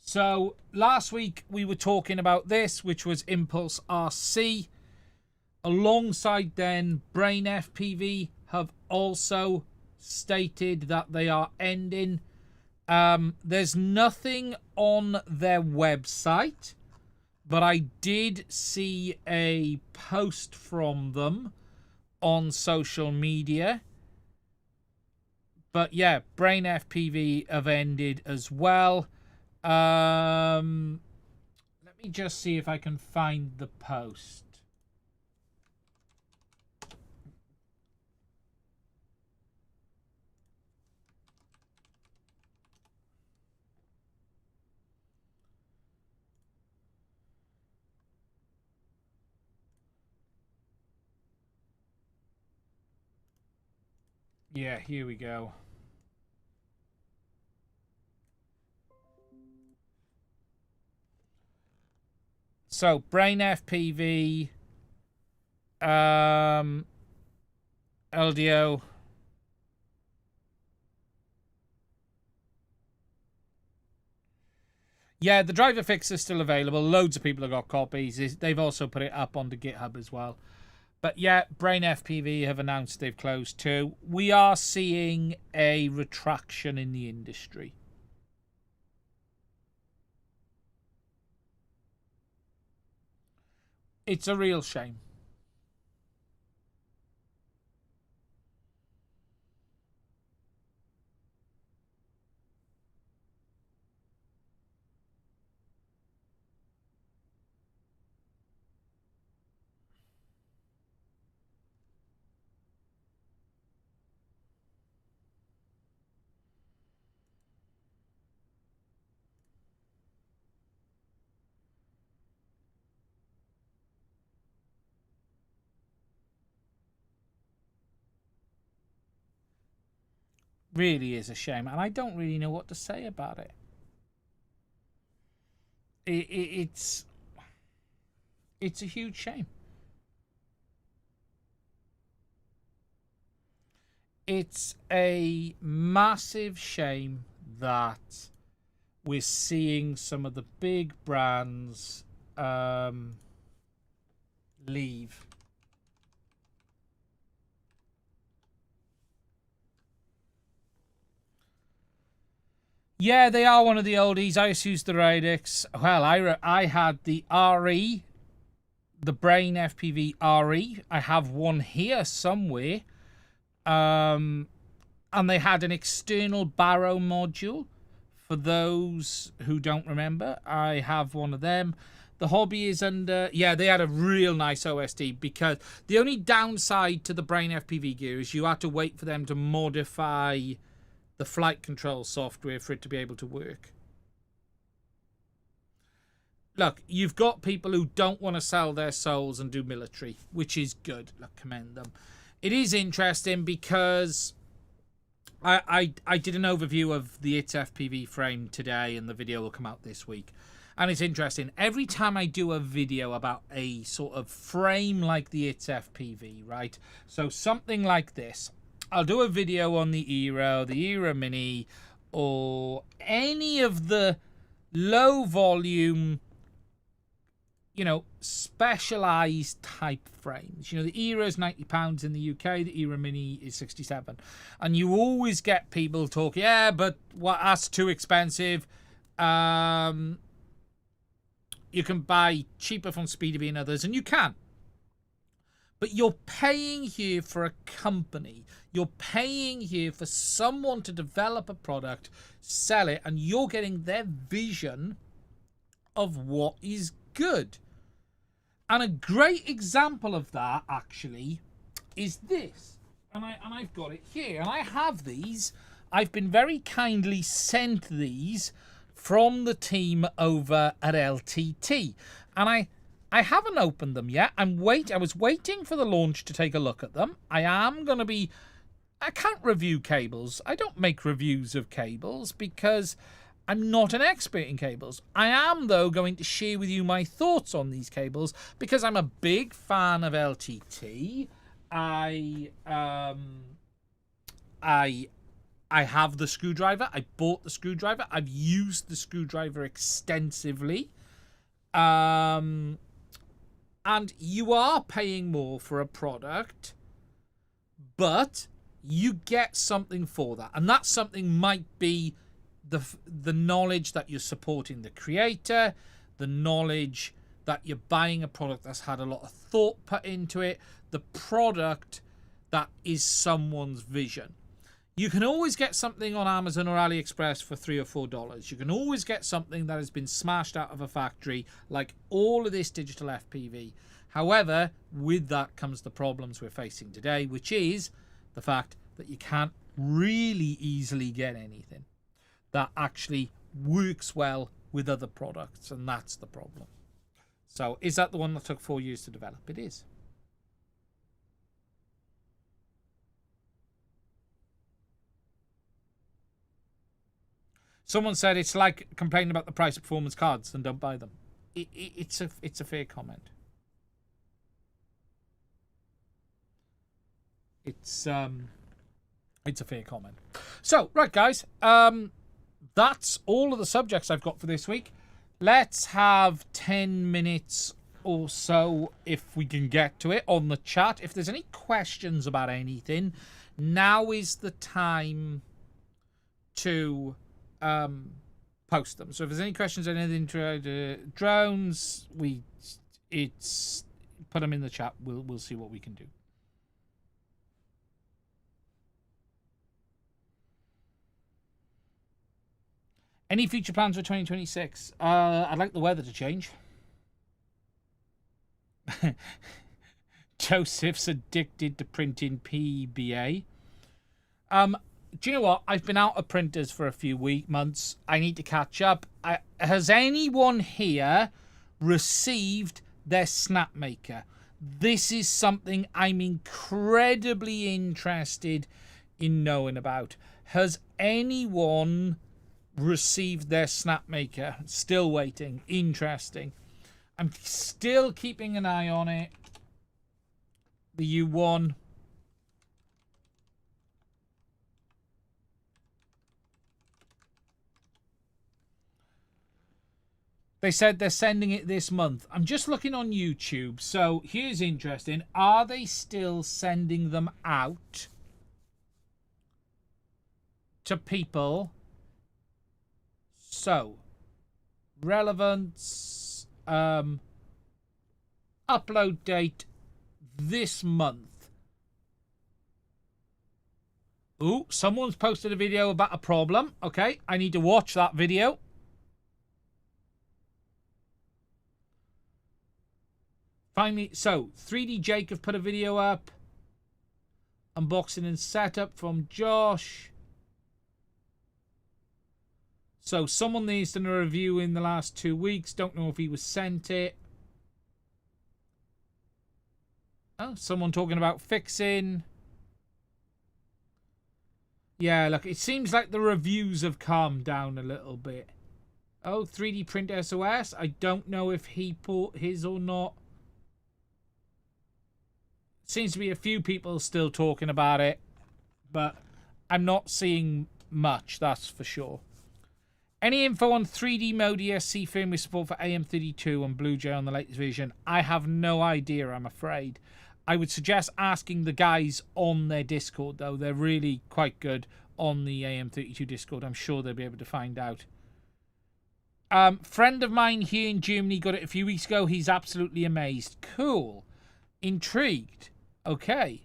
Speaker 1: So last week we were talking about this, which was Impulse RC. Alongside then, Brain FPV have also stated that they are ending. There's nothing on their website, but I did see a post from them on social media. But yeah, Brain FPV have ended as well. Let me just see if I can find the post. Yeah, here we go. So, Brain FPV, LDO. Yeah, the driver fix is still available. Loads of people have got copies. They've also put it up onto GitHub as well. But yeah, Brain FPV have announced they've closed too. We are seeing a retraction in the industry. It's a real shame. Really is a shame, and I don't really know what to say about it. It's a huge shame. It's a massive shame that we're seeing some of the big brands leave. Yeah, they are one of the oldies. I used to use the Radix. Well, I had the RE, the Brain FPV RE. I have one here somewhere. And they had an external barrow module. For those who don't remember, I have one of them. The hobby is under... Yeah, they had a real nice OSD, because the only downside to the Brain FPV gear is you had to wait for them to modify the flight control software for it to be able to work. Look, you've got people who don't want to sell their souls and do military, which is good. Look, commend them. It is interesting because I did an overview of the ITS FPV frame today, and the video will come out this week. And it's interesting. Every time I do a video about a sort of frame like the ITS FPV, right? So something like this. I'll do a video on the Aero, the Aero Mini, or any of the low volume, you know, specialized type frames. You know, the Aero is £90 in the UK, the Aero Mini is 67. And you always get people talking, yeah, but what, that's too expensive. You can buy cheaper from Speedbee and others, and you can. But you're paying here for a company. You're paying here for someone to develop a product, sell it, and you're getting their vision of what is good. And a great example of that, actually, is this. And I've got it here. And I have these. I've been very kindly sent these from the team over at LTT. And I haven't opened them yet. I was waiting for the launch to take a look at them. I can't review cables. I don't make reviews of cables because I'm not an expert in cables. I am, though, going to share with you my thoughts on these cables because I'm a big fan of LTT. I have the screwdriver. I bought the screwdriver. I've used the screwdriver extensively. And you are paying more for a product, but you get something for that. And that something might be the knowledge that you're supporting the creator, the knowledge that you're buying a product that's had a lot of thought put into it, the product that is someone's vision. You can always get something on Amazon or AliExpress for $3 or $4. You can always get something that has been smashed out of a factory, like all of this digital FPV. However, with that comes the problems we're facing today, which is the fact that you can't really easily get anything that actually works well with other products, and that's the problem. So is that the one that took 4 years to develop? It is. Someone said it's like complaining about the price of performance cards and don't buy them. It's a fair comment. It's a fair comment. So, right, guys. That's all of the subjects I've got for this week. Let's have 10 minutes or so, if we can get to it, on the chat. If there's any questions about anything, now is the time to post them. So if there's any questions on anything to drones, put them in the chat. We'll see what we can do. Any future plans for 2026? I'd like the weather to change. Joseph's addicted to printing PBA. Do you know what? I've been out of printers for a few months. I need to catch up. Has anyone here received their Snapmaker? This is something I'm incredibly interested in knowing about. Has anyone received their Snapmaker? Still waiting. Interesting. I'm still keeping an eye on it. The U1. They said they're sending it this month. I'm just looking on YouTube. So here's interesting. Are they still sending them out to people? So, relevance, upload date this month. Ooh, someone's posted a video about a problem. Okay, I need to watch that video. Finally, so 3D Jake have put a video up. Unboxing and setup from Josh. So someone needs done a review in the last 2 weeks. Don't know if he was sent it. Oh, someone talking about fixing. Yeah, look, it seems like the reviews have calmed down a little bit. Oh, 3D Print SOS. I don't know if he put his or not. Seems to be a few people still talking about it, but I'm not seeing much, that's for sure. Any info on 3D Mode ESC firmware support for AM32 and Bluejay on the latest version? I have no idea, I'm afraid. I would suggest asking the guys on their Discord, though. They're really quite good on the AM32 Discord. I'm sure they'll be able to find out. Friend of mine here in Germany got it a few weeks ago. He's absolutely amazed. Cool. Intrigued. Okay.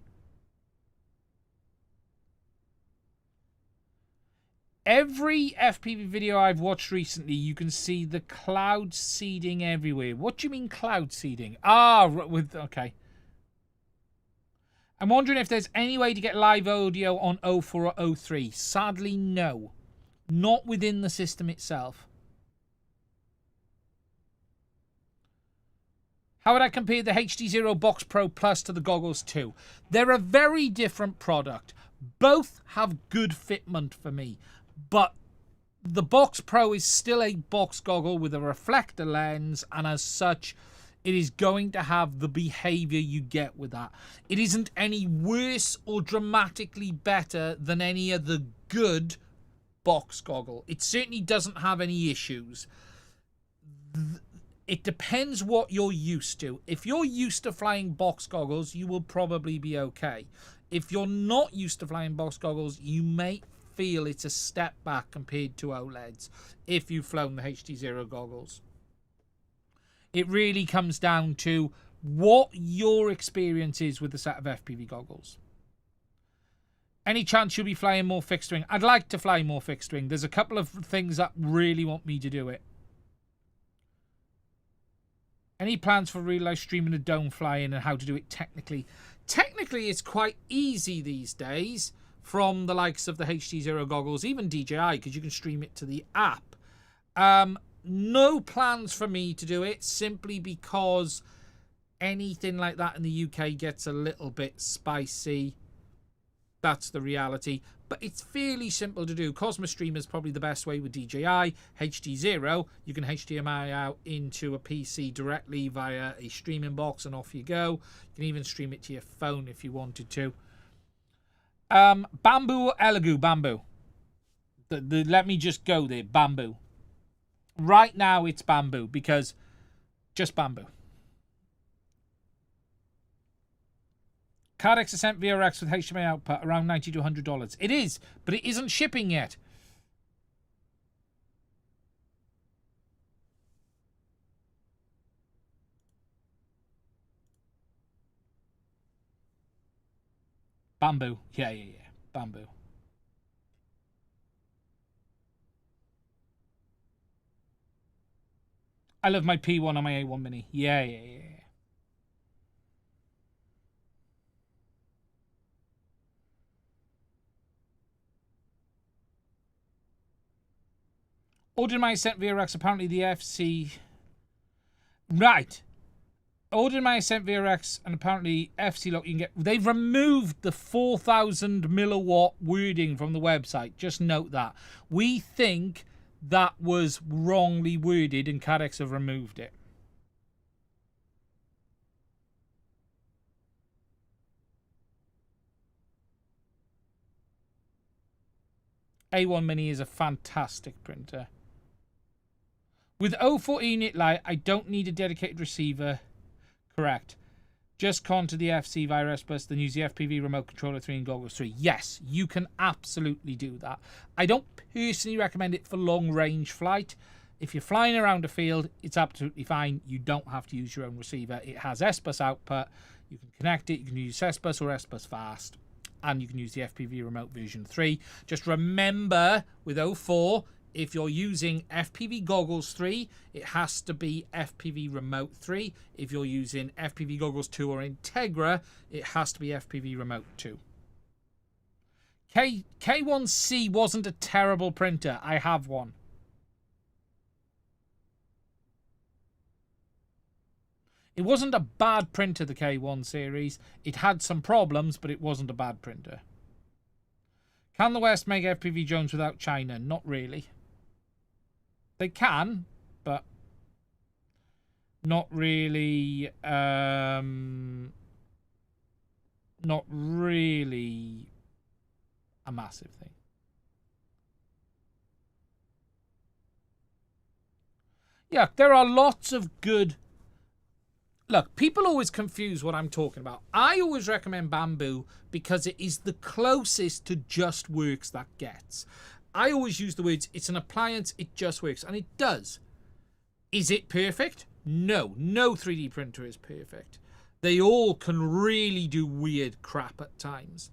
Speaker 1: Every FPV video I've watched recently, you can see the cloud seeding everywhere. What do you mean cloud seeding? Ah, okay. I'm wondering if there's any way to get live audio on 04 or 03. Sadly, no. Not within the system itself. How would I compare the HDZero Box Pro Plus to the Goggles 2? They're a very different product. Both have good fitment for me. But the Box Pro is still a box goggle with a reflector lens, and as such, it is going to have the behavior you get with that. It isn't any worse or dramatically better than any of the good box goggle. It certainly doesn't have any issues. It depends what you're used to. If you're used to flying box goggles, you will probably be okay. If you're not used to flying box goggles, you may feel it's a step back compared to OLEDs if you've flown the HDZero goggles. It really comes down to what your experience is with the set of FPV goggles. Any chance you'll be flying more fixed wing? I'd like to fly more fixed wing. There's a couple of things that really want me to do it. Any plans for real life streaming a dome flying and how to do it technically? Technically, it's quite easy these days from the likes of the HDZero goggles, even DJI, because you can stream it to the app. No plans for me to do it, simply because anything like that in the UK gets a little bit spicy. That's the reality. But it's fairly simple to do. Cosmos Stream is probably the best way with DJI. HDZero, you can HDMI out into a PC directly via a streaming box and off you go. You can even stream it to your phone if you wanted to. Bamboo or Elegoo? Bamboo. Let me just go there. Bamboo. Right now it's bamboo, because just bamboo. Card XSM VRX with HDMI output around $90 to $100. It is, but it isn't shipping yet. Bamboo. Yeah. Bamboo. I love my P1 on my A1 Mini. Yeah. Ordered my sent VRX, apparently the FC. Right. ordered my Ascent VRX and apparently FC lock you can get. They've removed the 4,000 milliwatt wording from the website. Just note that. We think that was wrongly worded and Cadex have removed it. A1 Mini is a fantastic printer. With 04 unit light, I don't need a dedicated receiver. Correct. Just con to the FC via S bus, then use the FPV remote controller 3 and goggles 3. Yes, you can absolutely do that. I don't personally recommend it for long range flight. If you're flying around a field, it's absolutely fine. You don't have to use your own receiver. It has S bus output. You can connect it. You can use S bus or S bus fast. And you can use the FPV remote version 3. Just remember, with 04, if you're using FPV goggles 3, it has to be FPV remote 3. If you're using FPV goggles 2 or Integra, it has to be FPV remote 2. K1C wasn't a terrible printer. I have one. It wasn't a bad printer, the K1 series. It had some problems, but it wasn't a bad printer. Can the West make FPV drones without China? Not really. They can, but not really. Not really a massive thing. Yeah, there are lots of good. Look, people always confuse what I'm talking about. I always recommend Bamboo because it is the closest to just works that gets. I always use the words, it's an appliance, it just works. And it does. Is it perfect? No. No 3D printer is perfect. They all can really do weird crap at times.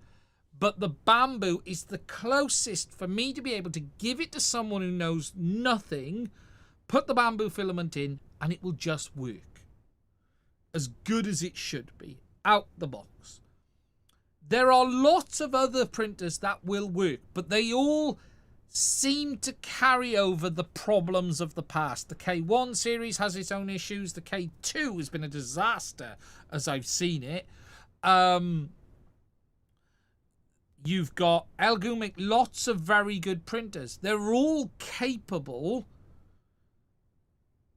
Speaker 1: But the Bamboo is the closest for me to be able to give it to someone who knows nothing, put the Bamboo filament in, and it will just work. As good as it should be, out the box. There are lots of other printers that will work, but they all seem to carry over the problems of the past. The K1 series has its own issues. The K2 has been a disaster, as I've seen it. You've got Elgu make lots of very good printers. They're all capable.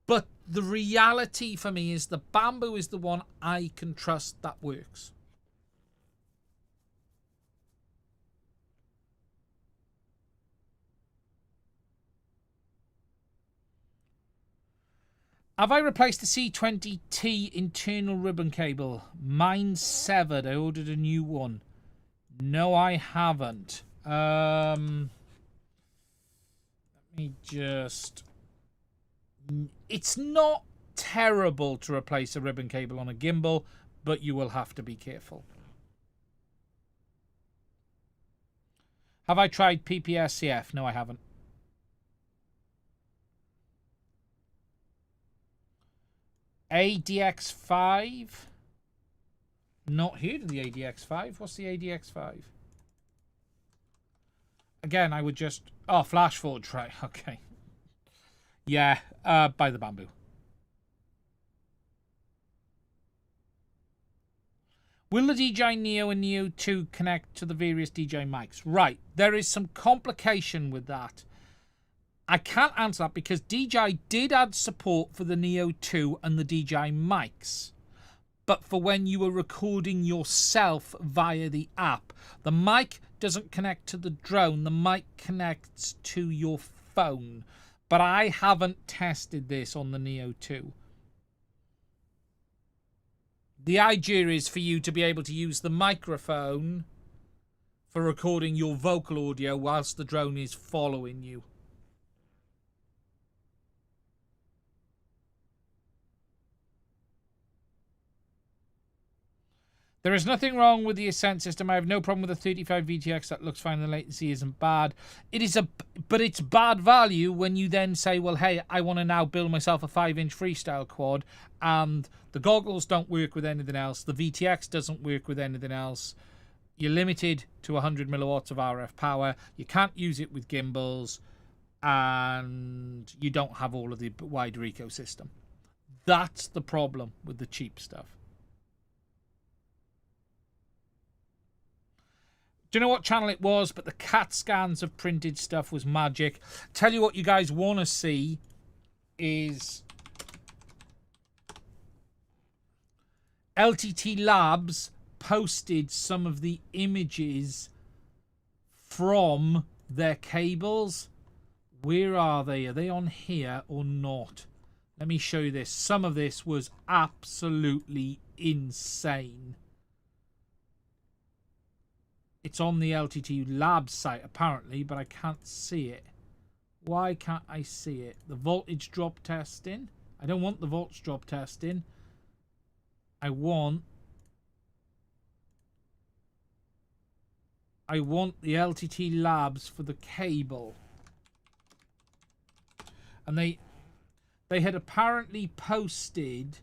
Speaker 1: But the reality for me is the Bamboo is the one I can trust that works. Have I replaced the C20T internal ribbon cable? Mine's severed. I ordered a new one. No, I haven't. Let me just... It's not terrible to replace a ribbon cable on a gimbal, but you will have to be careful. Have I tried PPSCF? No, I haven't. ADX5? Not heard of the ADX5. What's the ADX5? Again, I would just... Oh, flash forward tray. Okay. Yeah, by the Bamboo. Will the DJI Neo and Neo 2 connect to the various DJI mics? Right, there is some complication with that. I can't answer that because DJI did add support for the Neo 2 and the DJI mics. But for when you were recording yourself via the app. The mic doesn't connect to the drone. The mic connects to your phone. But I haven't tested this on the Neo 2. The idea is for you to be able to use the microphone for recording your vocal audio whilst the drone is following you. There is nothing wrong with the Ascent system. I have no problem with the 35 VTX. That looks fine. The latency isn't bad. But it's bad value when you then say, well, hey, I want to now build myself a 5-inch freestyle quad, and the goggles don't work with anything else. The VTX doesn't work with anything else. You're limited to 100 milliwatts of RF power. You can't use it with gimbals, and you don't have all of the wider ecosystem. That's the problem with the cheap stuff. Do you know what channel it was? But the CAT scans of printed stuff was magic. Tell you what you guys want to see is LTT Labs posted some of the images from their cables. Where are they? Are they on here or not? Let me show you this. Some of this was absolutely insane. It's on the LTT Labs site apparently, but I can't see it. Why can't I see it? The voltage drop testing. I don't want the voltage drop testing. I want the LTT Labs for the cable. And they had apparently posted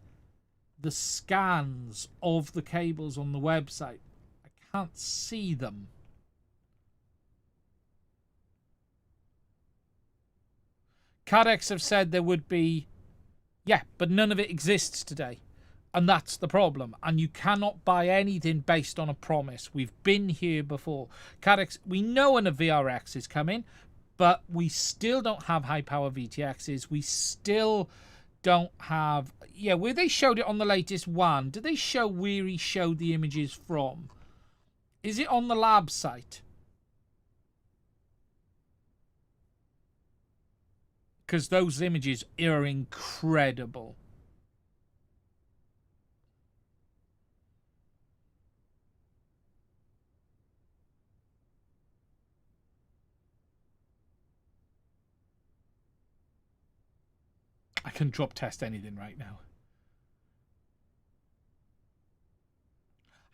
Speaker 1: the scans of the cables on the website. I can't see them. Cadex have said there would be, yeah, but none of it exists today. And that's the problem. And you cannot buy anything based on a promise. We've been here before. Cadex, we know when a VRX is coming, but we still don't have high power VTXs. We still don't have, yeah, where they showed it on the latest one. Did they show where he showed the images from? Is it on the lab site? Because those images are incredible. I can drop test anything right now.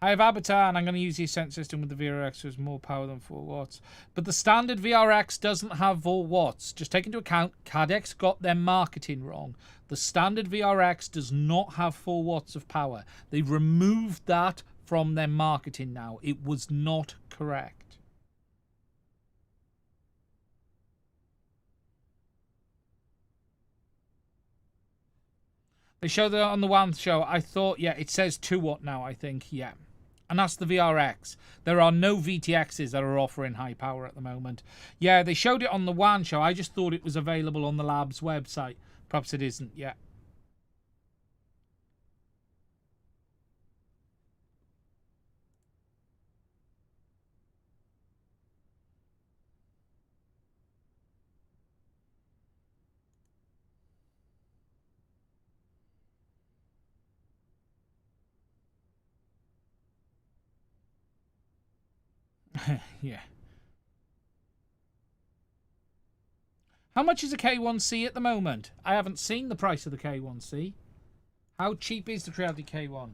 Speaker 1: I have Avatar and I'm going to use the Ascent system with the VRX, which has more power than 4 watts. But the standard VRX doesn't have 4 watts. Just take into account, Cadex got their marketing wrong. The standard VRX does not have 4 watts of power. They've removed that from their marketing now. It was not correct. They showed that on the one show. I thought, yeah, it says 2 watt now, I think, yeah. And that's the VRX. There are no VTXs that are offering high power at the moment. Yeah, they showed it on the WAN show. I just thought it was available on the lab's website. Perhaps it isn't yet. Yeah. How much is a K1C at the moment? I haven't seen the price of the K1C. How cheap is the Creality K1?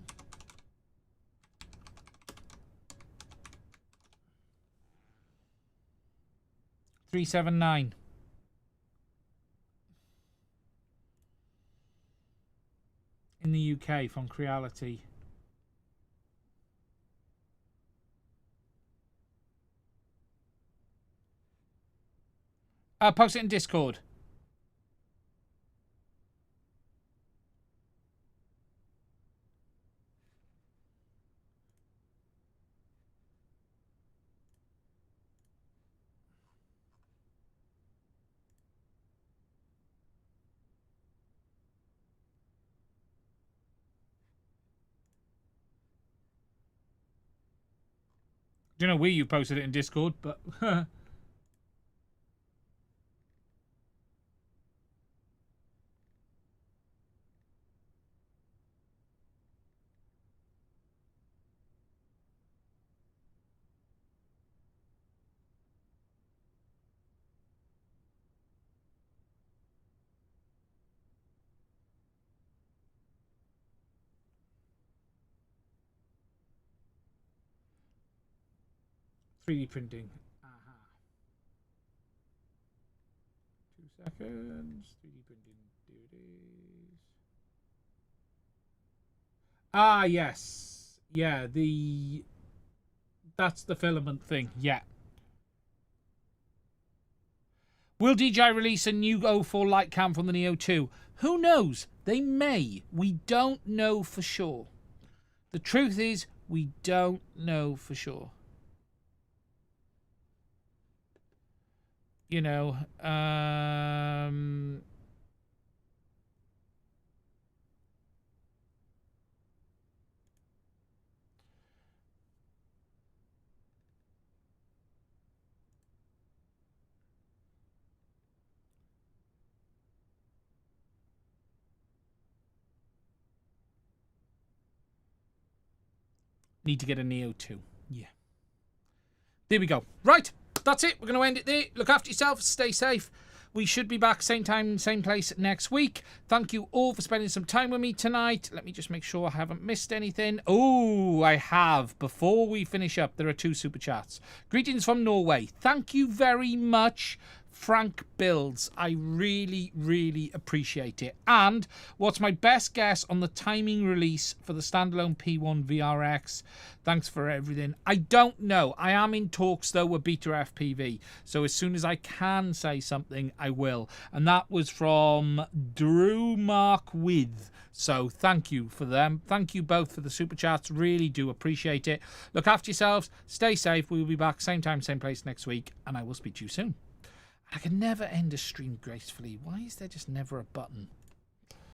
Speaker 1: $379. In the UK from Creality. Post it in Discord. I don't know where you posted it in Discord, but... 3D printing. 2 seconds. 3D printing. There it is. Ah, yes. Yeah, that's the filament thing. Yeah. Will DJI release a new 04 light cam from the Neo 2? Who knows? They may. We don't know for sure. The truth is, we don't know for sure. You know, need to get a Neo 2. Yeah. There we go. Right. That's it. We're going to end it there. Look after yourself. Stay safe. We should be back same time, same place next week. Thank you all for spending some time with me tonight. Let me just make sure I haven't missed anything. Oh, I have. Before we finish up, there are 2 super chats. Greetings from Norway. Thank you very much, Frank Builds. I really, really appreciate it. And what's my best guess on the timing release for the standalone P1 VRX? Thanks for everything. I don't know. I am in talks, though, with Beta FPV. So as soon as I can say something, I will. And that was from Drew Mark With. So thank you for them. Thank you both for the super chats. Really do appreciate it. Look after yourselves. Stay safe. We will be back same time, same place next week. And I will speak to you soon. I can never end a stream gracefully. Why is there just never a button?